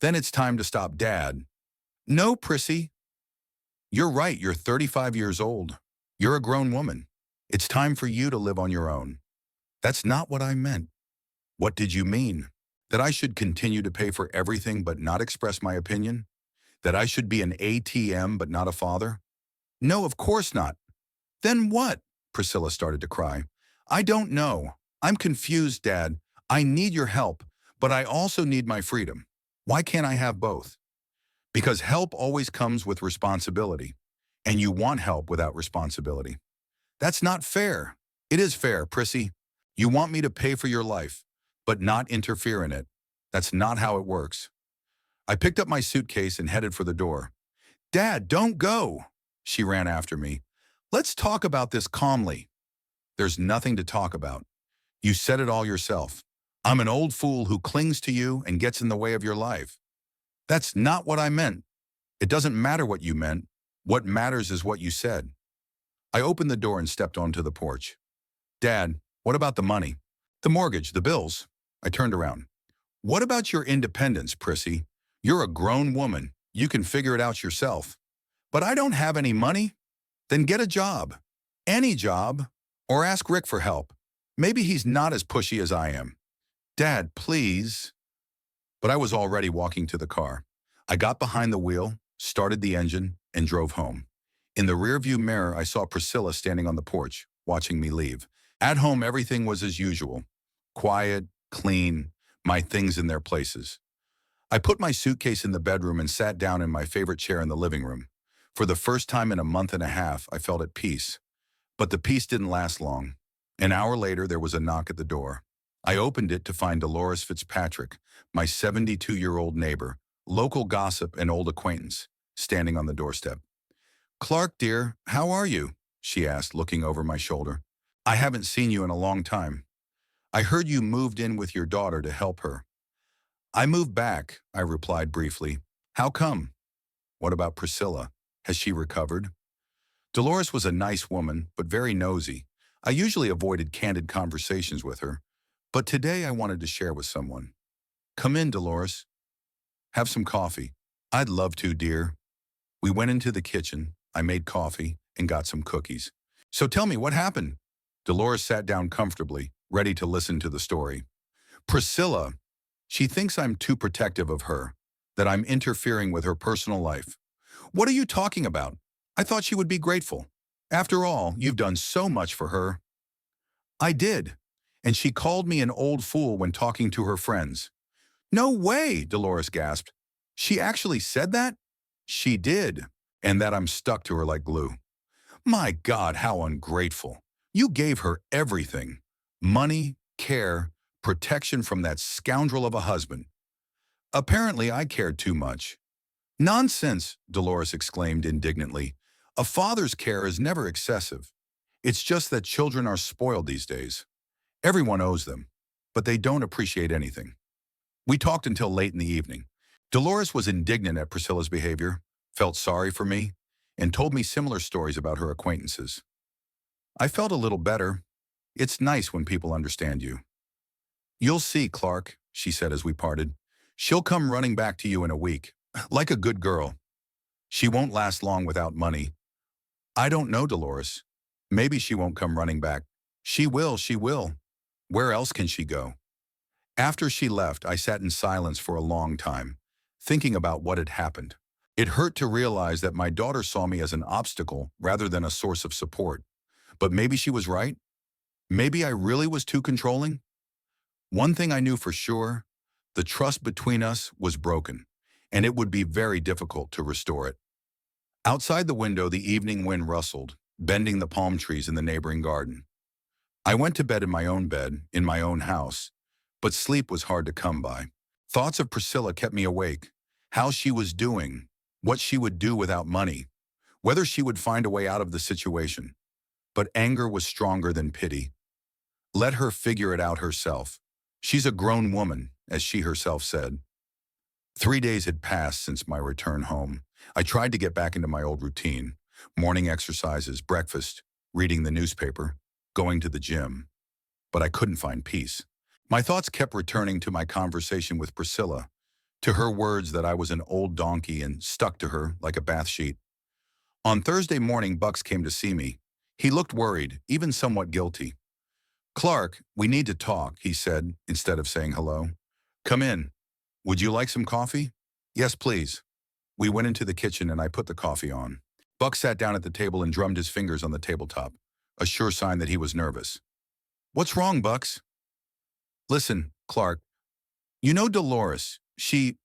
Then it's time to stop Dad. No, Prissy. You're right, you're 35 years old. You're a grown woman. It's time for you to live on your own. That's not what I meant. What did you mean? That I should continue to pay for everything but not express my opinion? That I should be an ATM but not a father? No, of course not. Then what? Priscilla started to cry. I don't know. I'm confused, Dad. I need your help, but I also need my freedom. Why can't I have both? Because help always comes with responsibility, and you want help without responsibility. That's not fair. It is fair, Prissy. You want me to pay for your life, but not interfere in it. That's not how it works. I picked up my suitcase and headed for the door. Dad, don't go. She ran after me. Let's talk about this calmly. There's nothing to talk about. You said it all yourself. I'm an old fool who clings to you and gets in the way of your life. That's not what I meant. It doesn't matter what you meant. What matters is what you said. I opened the door and stepped onto the porch. Dad, what about the money? The mortgage, the bills. I turned around. What about your independence, Prissy? You're a grown woman. You can figure it out yourself. But I don't have any money. Then get a job. Any job. Or ask Rick for help. Maybe he's not as pushy as I am. Dad, please. But I was already walking to the car. I got behind the wheel, started the engine, and drove home. In the rearview mirror, I saw Priscilla standing on the porch, watching me leave. At home, everything was as usual. Quiet, clean, my things in their places. I put my suitcase in the bedroom and sat down in my favorite chair in the living room. For the first time in a month and a half, I felt at peace. But the peace didn't last long. An hour later, there was a knock at the door. I opened it to find Dolores Fitzpatrick, my 72-year-old neighbor, local gossip and old acquaintance, standing on the doorstep. "Clark, dear, how are you?" she asked, looking over my shoulder. "I haven't seen you in a long time. I heard you moved in with your daughter to help her." "I moved back," I replied briefly. "How come?" "What about Priscilla? Has she recovered?" Dolores was a nice woman, but very nosy. I usually avoided candid conversations with her, but today I wanted to share with someone. "Come in, Dolores. Have some coffee." "I'd love to, dear." We went into the kitchen. I made coffee and got some cookies. "So tell me, what happened?" Dolores sat down comfortably, ready to listen to the story. "Priscilla, she thinks I'm too protective of her, that I'm interfering with her personal life." "What are you talking about? I thought she would be grateful. After all, you've done so much for her." "I did. And she called me an old fool when talking to her friends." "No way," Dolores gasped. "She actually said that?" "She did, and that I'm stuck to her like glue." "My God, how ungrateful. You gave her everything. Money, care, protection from that scoundrel of a husband." "Apparently I cared too much." "Nonsense," Dolores exclaimed indignantly. "A father's care is never excessive. It's just that children are spoiled these days. Everyone owes them, but they don't appreciate anything." We talked until late in the evening. Dolores was indignant at Priscilla's behavior, felt sorry for me, and told me similar stories about her acquaintances. I felt a little better. It's nice when people understand you. "You'll see, Clark," she said as we parted. "She'll come running back to you in a week, like a good girl. She won't last long without money." "I don't know, Dolores. Maybe she won't come running back." She will, she will. Where else can she go?" After she left, I sat in silence for a long time, thinking about what had happened. It hurt to realize that my daughter saw me as an obstacle rather than a source of support. But maybe she was right. Maybe I really was too controlling. One thing I knew for sure, the trust between us was broken, and it would be very difficult to restore it. Outside the window, the evening wind rustled, bending the palm trees in the neighboring garden. I went to bed in my own bed, in my own house, but sleep was hard to come by. Thoughts of Priscilla kept me awake, how she was doing, what she would do without money, whether she would find a way out of the situation. But anger was stronger than pity. Let her figure it out herself. She's a grown woman, as she herself said. 3 days had passed since my return home. I tried to get back into my old routine: morning exercises, breakfast, reading the newspaper, going to the gym. But I couldn't find peace. My thoughts kept returning to my conversation with Priscilla, to her words that I was an old donkey and stuck to her like a bath sheet. On Thursday morning, Bucks came to see me. He looked worried, even somewhat guilty. "Clark, we need to talk," he said, instead of saying hello. "Come in. Would you like some coffee?" "Yes, please." We went into the kitchen and I put the coffee on. Buck sat down at the table and drummed his fingers on the tabletop, a sure sign that he was nervous. "What's wrong, Bucks?" "Listen, Clark, you know Dolores, she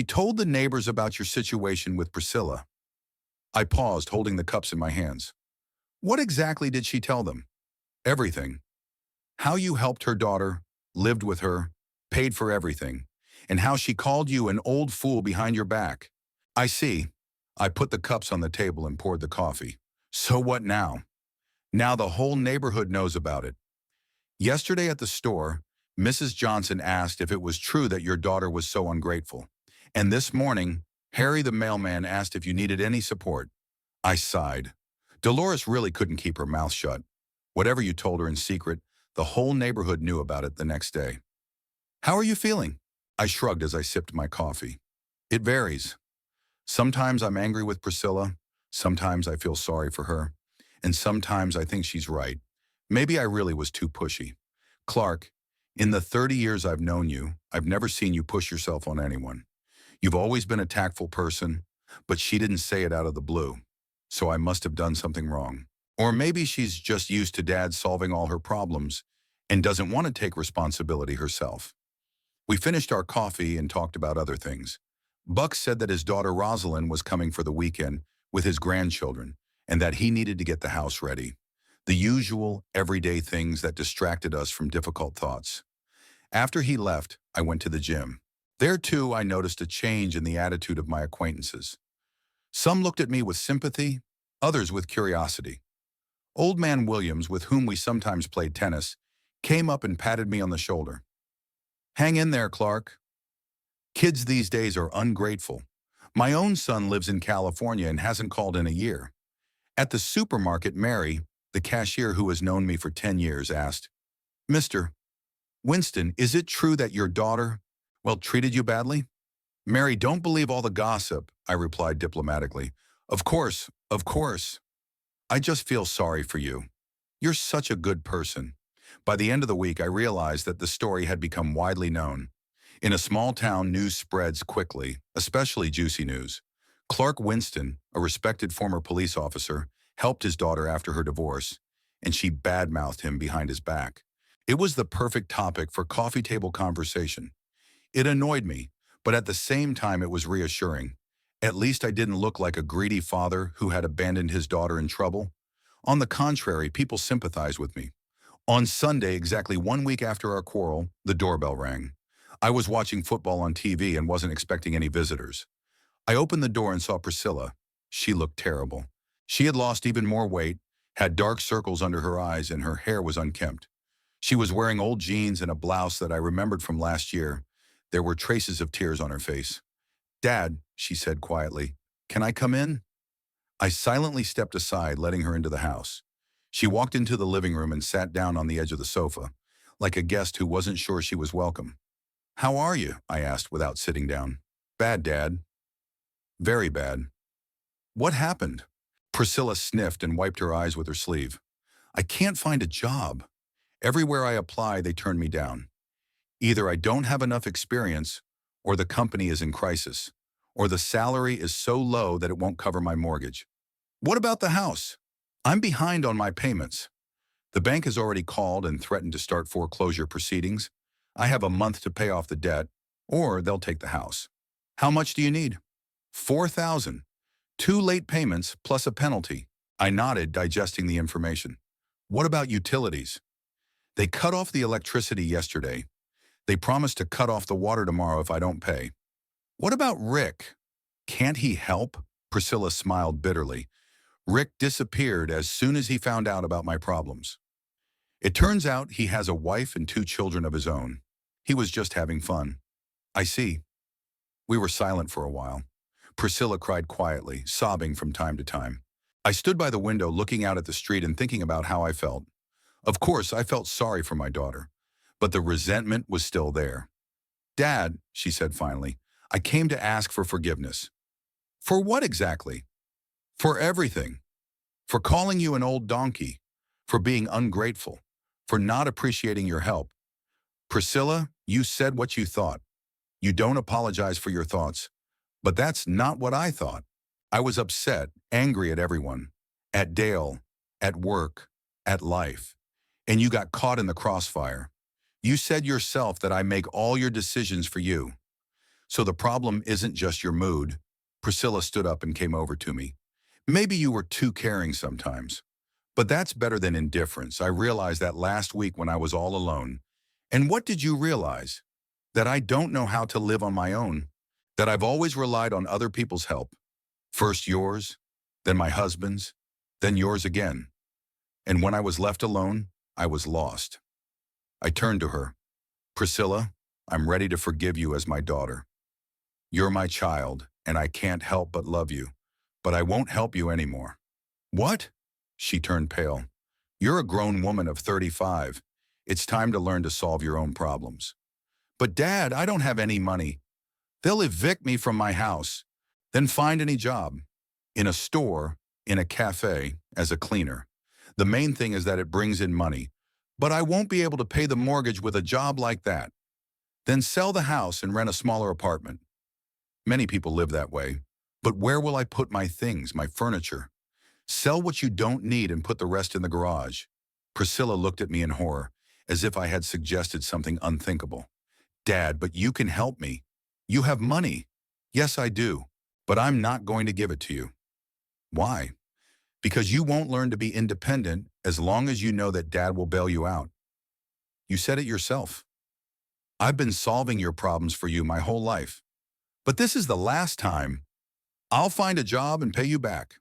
told the neighbors about your situation with Priscilla." I paused, holding the cups in my hands. "What exactly did she tell them?" "Everything. How you helped her daughter, lived with her, paid for everything, and how she called you an old fool behind your back." "I see." I put the cups on the table and poured the coffee. "So what now?" "Now the whole neighborhood knows about it. Yesterday at the store, Mrs. Johnson asked if it was true that your daughter was so ungrateful. And this morning, Harry the mailman asked if you needed any support." I sighed. Dolores really couldn't keep her mouth shut. Whatever you told her in secret, the whole neighborhood knew about it the next day. "How are you feeling?" I shrugged as I sipped my coffee. "It varies. Sometimes I'm angry with Priscilla, sometimes I feel sorry for her, and sometimes I think she's right. Maybe I really was too pushy. Clark, in the 30 years I've known you, I've never seen you push yourself on anyone. You've always been a tactful person, but she didn't say it out of the blue. So I must have done something wrong. Or maybe she's just used to Dad solving all her problems and doesn't want to take responsibility herself." We finished our coffee and talked about other things. Buck said that his daughter Rosalind was coming for the weekend with his grandchildren and that he needed to get the house ready. The usual, everyday things that distracted us from difficult thoughts. After he left, I went to the gym. There too, I noticed a change in the attitude of my acquaintances. Some looked at me with sympathy, others with curiosity. Old man Williams, with whom we sometimes played tennis, came up and patted me on the shoulder. "Hang in there, Clark. Kids these days are ungrateful. My own son lives in California and hasn't called in a year." At the supermarket, Mary, the cashier who has known me for 10 years, asked, "Mr. Winston, is it true that your daughter, well, treated you badly?" "Mary, don't believe all the gossip," I replied diplomatically. Of course, of course. I just feel sorry for you. You're such a good person." By the end of the week, I realized that the story had become widely known. In a small town, news spreads quickly, especially juicy news. Clark Winston, a respected former police officer, helped his daughter after her divorce, and she badmouthed him behind his back. It was the perfect topic for coffee table conversation. It annoyed me, but at the same time it was reassuring. At least I didn't look like a greedy father who had abandoned his daughter in trouble. On the contrary, people sympathized with me. On Sunday, exactly 1 week after our quarrel, the doorbell rang. I was watching football on TV and wasn't expecting any visitors. I opened the door and saw Priscilla. She looked terrible. She had lost even more weight, had dark circles under her eyes, and her hair was unkempt. She was wearing old jeans and a blouse that I remembered from last year. There were traces of tears on her face. "Dad," she said quietly, "can I come in?" I silently stepped aside, letting her into the house. She walked into the living room and sat down on the edge of the sofa, like a guest who wasn't sure she was welcome. "How are you?" I asked without sitting down. "Bad, Dad. Very bad." "What happened?" Priscilla sniffed and wiped her eyes with her sleeve. "I can't find a job. Everywhere I apply, they turn me down. Either I don't have enough experience, or the company is in crisis, or the salary is so low that it won't cover my mortgage. What about the house? I'm behind on my payments. The bank has already called and threatened to start foreclosure proceedings. I have a month to pay off the debt, or they'll take the house. How much do you need?" "4,000. 2 late payments plus a penalty." I nodded, digesting the information. "What about utilities?" "They cut off the electricity yesterday. They promised to cut off the water tomorrow if I don't pay." "What about Rick? Can't he help?" Priscilla smiled bitterly. "Rick disappeared as soon as he found out about my problems. It turns out he has a wife and 2 children of his own. He was just having fun." "I see." We were silent for a while. Priscilla cried quietly, sobbing from time to time. I stood by the window looking out at the street and thinking about how I felt. Of course, I felt sorry for my daughter, but the resentment was still there. "Dad," she said finally, "I came to ask for forgiveness." "For what exactly?" "For everything. For calling you an old donkey. For being ungrateful. For not appreciating your help. Priscilla, you said what you thought. You don't apologize for your thoughts. But that's not what I thought. I was upset, angry at everyone. At Dale, at work, at life. And you got caught in the crossfire. You said yourself that I make all your decisions for you. So the problem isn't just your mood." Priscilla stood up and came over to me. "Maybe you were too caring sometimes. But that's better than indifference. I realized that last week when I was all alone. And what did you realize? That I don't know how to live on my own. That I've always relied on other people's help. First yours, then my husband's, then yours again. And when I was left alone, I was lost." I turned to her. "Priscilla, I'm ready to forgive you as my daughter. You're my child, and I can't help but love you. But I won't help you anymore." "What?" She turned pale. "You're a grown woman of 35. It's time to learn to solve your own problems." "But Dad, I don't have any money." "They'll evict me from my house. Then find any job. In a store, in a cafe, as a cleaner. The main thing is that it brings in money. But I won't be able to pay the mortgage with a job like that. Then sell the house and rent a smaller apartment." Many people live that way. But where will I put my things, my furniture? "Sell what you don't need and put the rest in the garage." Priscilla looked at me in horror, as if I had suggested something unthinkable. "Dad, but you can help me. You have money." "Yes, I do. But I'm not going to give it to you." "Why?" "Because you won't learn to be independent, as long as you know that Dad will bail you out. You said it yourself. I've been solving your problems for you my whole life. But this is the last time. I'll find a job and pay you back.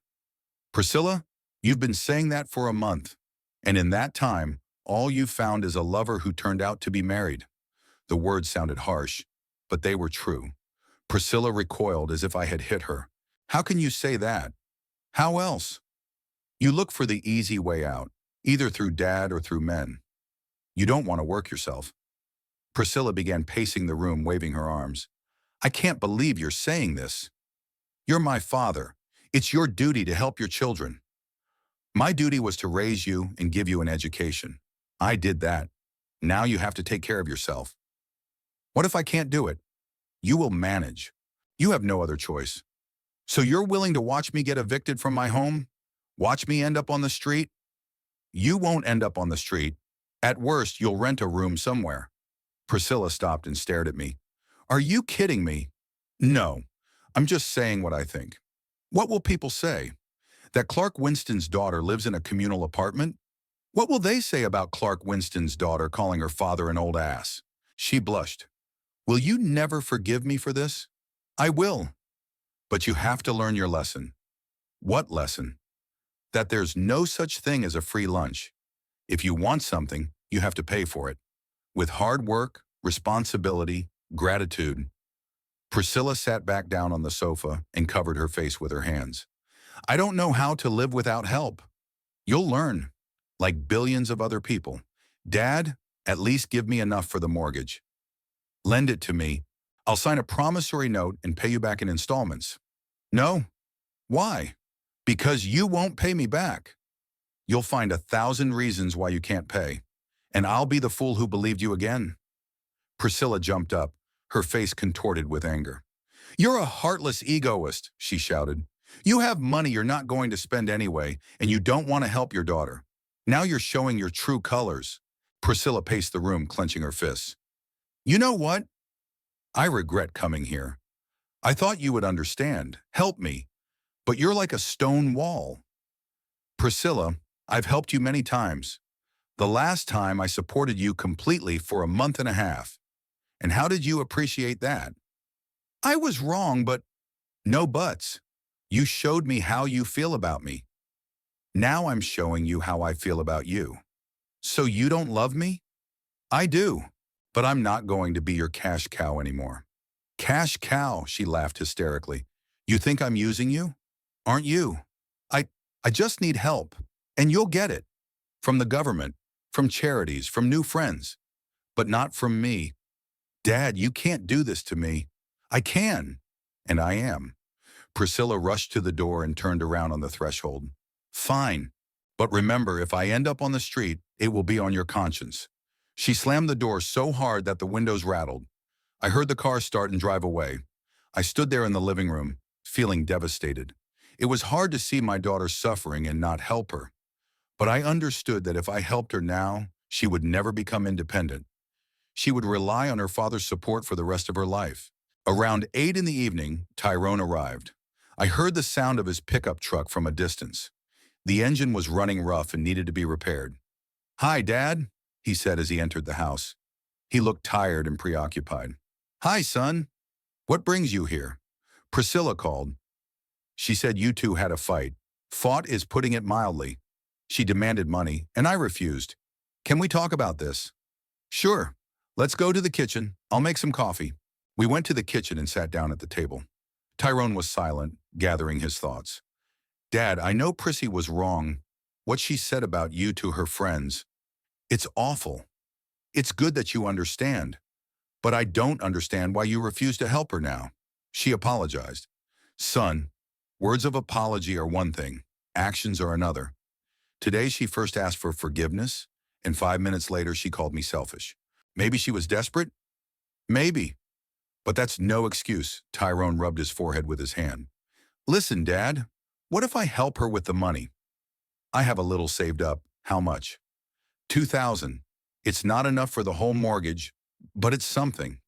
Priscilla, you've been saying that for a month. And in that time, all you've found is a lover who turned out to be married. The words sounded harsh, but they were true. Priscilla recoiled as if I had hit her. How can you say that? How else? You look for the easy way out, either through Dad or through men. You don't want to work yourself. Priscilla began pacing the room, waving her arms. I can't believe you're saying this. You're my father. It's your duty to help your children. My duty was to raise you and give you an education. I did that. Now you have to take care of yourself. What if I can't do it? You will manage. You have no other choice. So you're willing to watch me get evicted from my home? Watch me end up on the street? You won't end up on the street. At worst, you'll rent a room somewhere. Priscilla stopped and stared at me. Are you kidding me? No, I'm just saying what I think. What will people say? That Clark Winston's daughter lives in a communal apartment? What will they say about Clark Winston's daughter calling her father an old ass? She blushed. Will you never forgive me for this? I will. But you have to learn your lesson. What lesson? That there's no such thing as a free lunch. If you want something, you have to pay for it. With hard work, responsibility, gratitude. Priscilla sat back down on the sofa and covered her face with her hands. I don't know how to live without help. You'll learn, like billions of other people. Dad, at least give me enough for the mortgage. Lend it to me. I'll sign a promissory note and pay you back in installments. No. Why? Because you won't pay me back. You'll find 1,000 reasons why you can't pay, and I'll be the fool who believed you again. Priscilla jumped up, her face contorted with anger. You're a heartless egoist, she shouted. You have money you're not going to spend anyway, and you don't want to help your daughter. Now you're showing your true colors. Priscilla paced the room, clenching her fists. You know what? I regret coming here. I thought you would understand, help me, but you're like a stone wall. Priscilla, I've helped you many times. The last time I supported you completely for a month and a half. And how did you appreciate that? I was wrong, but no buts. You showed me how you feel about me. Now I'm showing you how I feel about you. So you don't love me? I do, but I'm not going to be your cash cow anymore. Cash cow, she laughed hysterically. You think I'm using you? Aren't you? I just need help, and you'll get it. From the government, from charities, from new friends. But not from me. Dad, you can't do this to me. I can, and I am. Priscilla rushed to the door and turned around on the threshold. Fine, but remember, if I end up on the street, it will be on your conscience. She slammed the door so hard that the windows rattled. I heard the car start and drive away. I stood there in the living room, feeling devastated. It was hard to see my daughter suffering and not help her. But I understood that if I helped her now, she would never become independent. She would rely on her father's support for the rest of her life. Around 8 in the evening, Tyrone arrived. I heard the sound of his pickup truck from a distance. The engine was running rough and needed to be repaired. Hi, Dad, he said as he entered the house. He looked tired and preoccupied. Hi, son. What brings you here? Priscilla called. She said you two had a fight. Fought is putting it mildly. She demanded money, and I refused. Can we talk about this? Sure. Let's go to the kitchen. I'll make some coffee. We went to the kitchen and sat down at the table. Tyrone was silent, gathering his thoughts. Dad, I know Prissy was wrong. What she said about you to her friends. It's awful. It's good that you understand. But I don't understand why you refuse to help her now. She apologized. Son, words of apology are one thing. Actions are another. Today she first asked for forgiveness, and 5 minutes later she called me selfish. Maybe she was desperate? Maybe. But that's no excuse. Tyrone rubbed his forehead with his hand. Listen, Dad, what if I help her with the money? I have a little saved up. How much? $2,000. It's not enough for the whole mortgage, but it's something.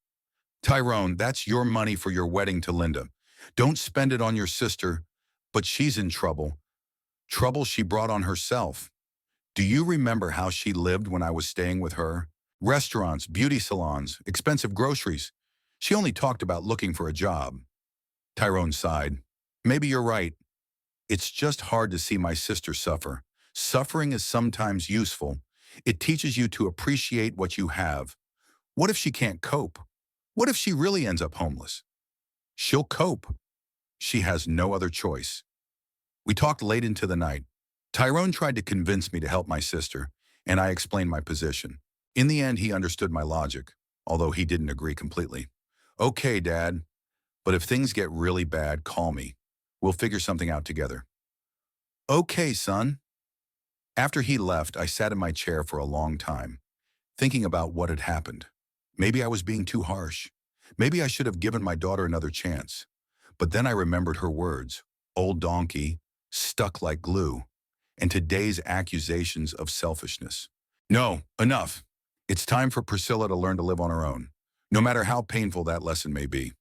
Tyrone, that's your money for your wedding to Linda. Don't spend it on your sister, but she's in trouble. Trouble she brought on herself. Do you remember how she lived when I was staying with her? Restaurants, beauty salons, expensive groceries. She only talked about looking for a job. Tyrone sighed. Maybe you're right. It's just hard to see my sister suffer. Suffering is sometimes useful. It teaches you to appreciate what you have. What if she can't cope? What if she really ends up homeless? She'll cope. She has no other choice. We talked late into the night. Tyrone tried to convince me to help my sister, and I explained my position. In the end, he understood my logic, although he didn't agree completely. Okay, Dad, but if things get really bad, call me. We'll figure something out together. Okay, son. After he left, I sat in my chair for a long time, thinking about what had happened. Maybe I was being too harsh. Maybe I should have given my daughter another chance. But then I remembered her words, old donkey, stuck like glue, and today's accusations of selfishness. No, enough. It's time for Priscilla to learn to live on her own, no matter how painful that lesson may be.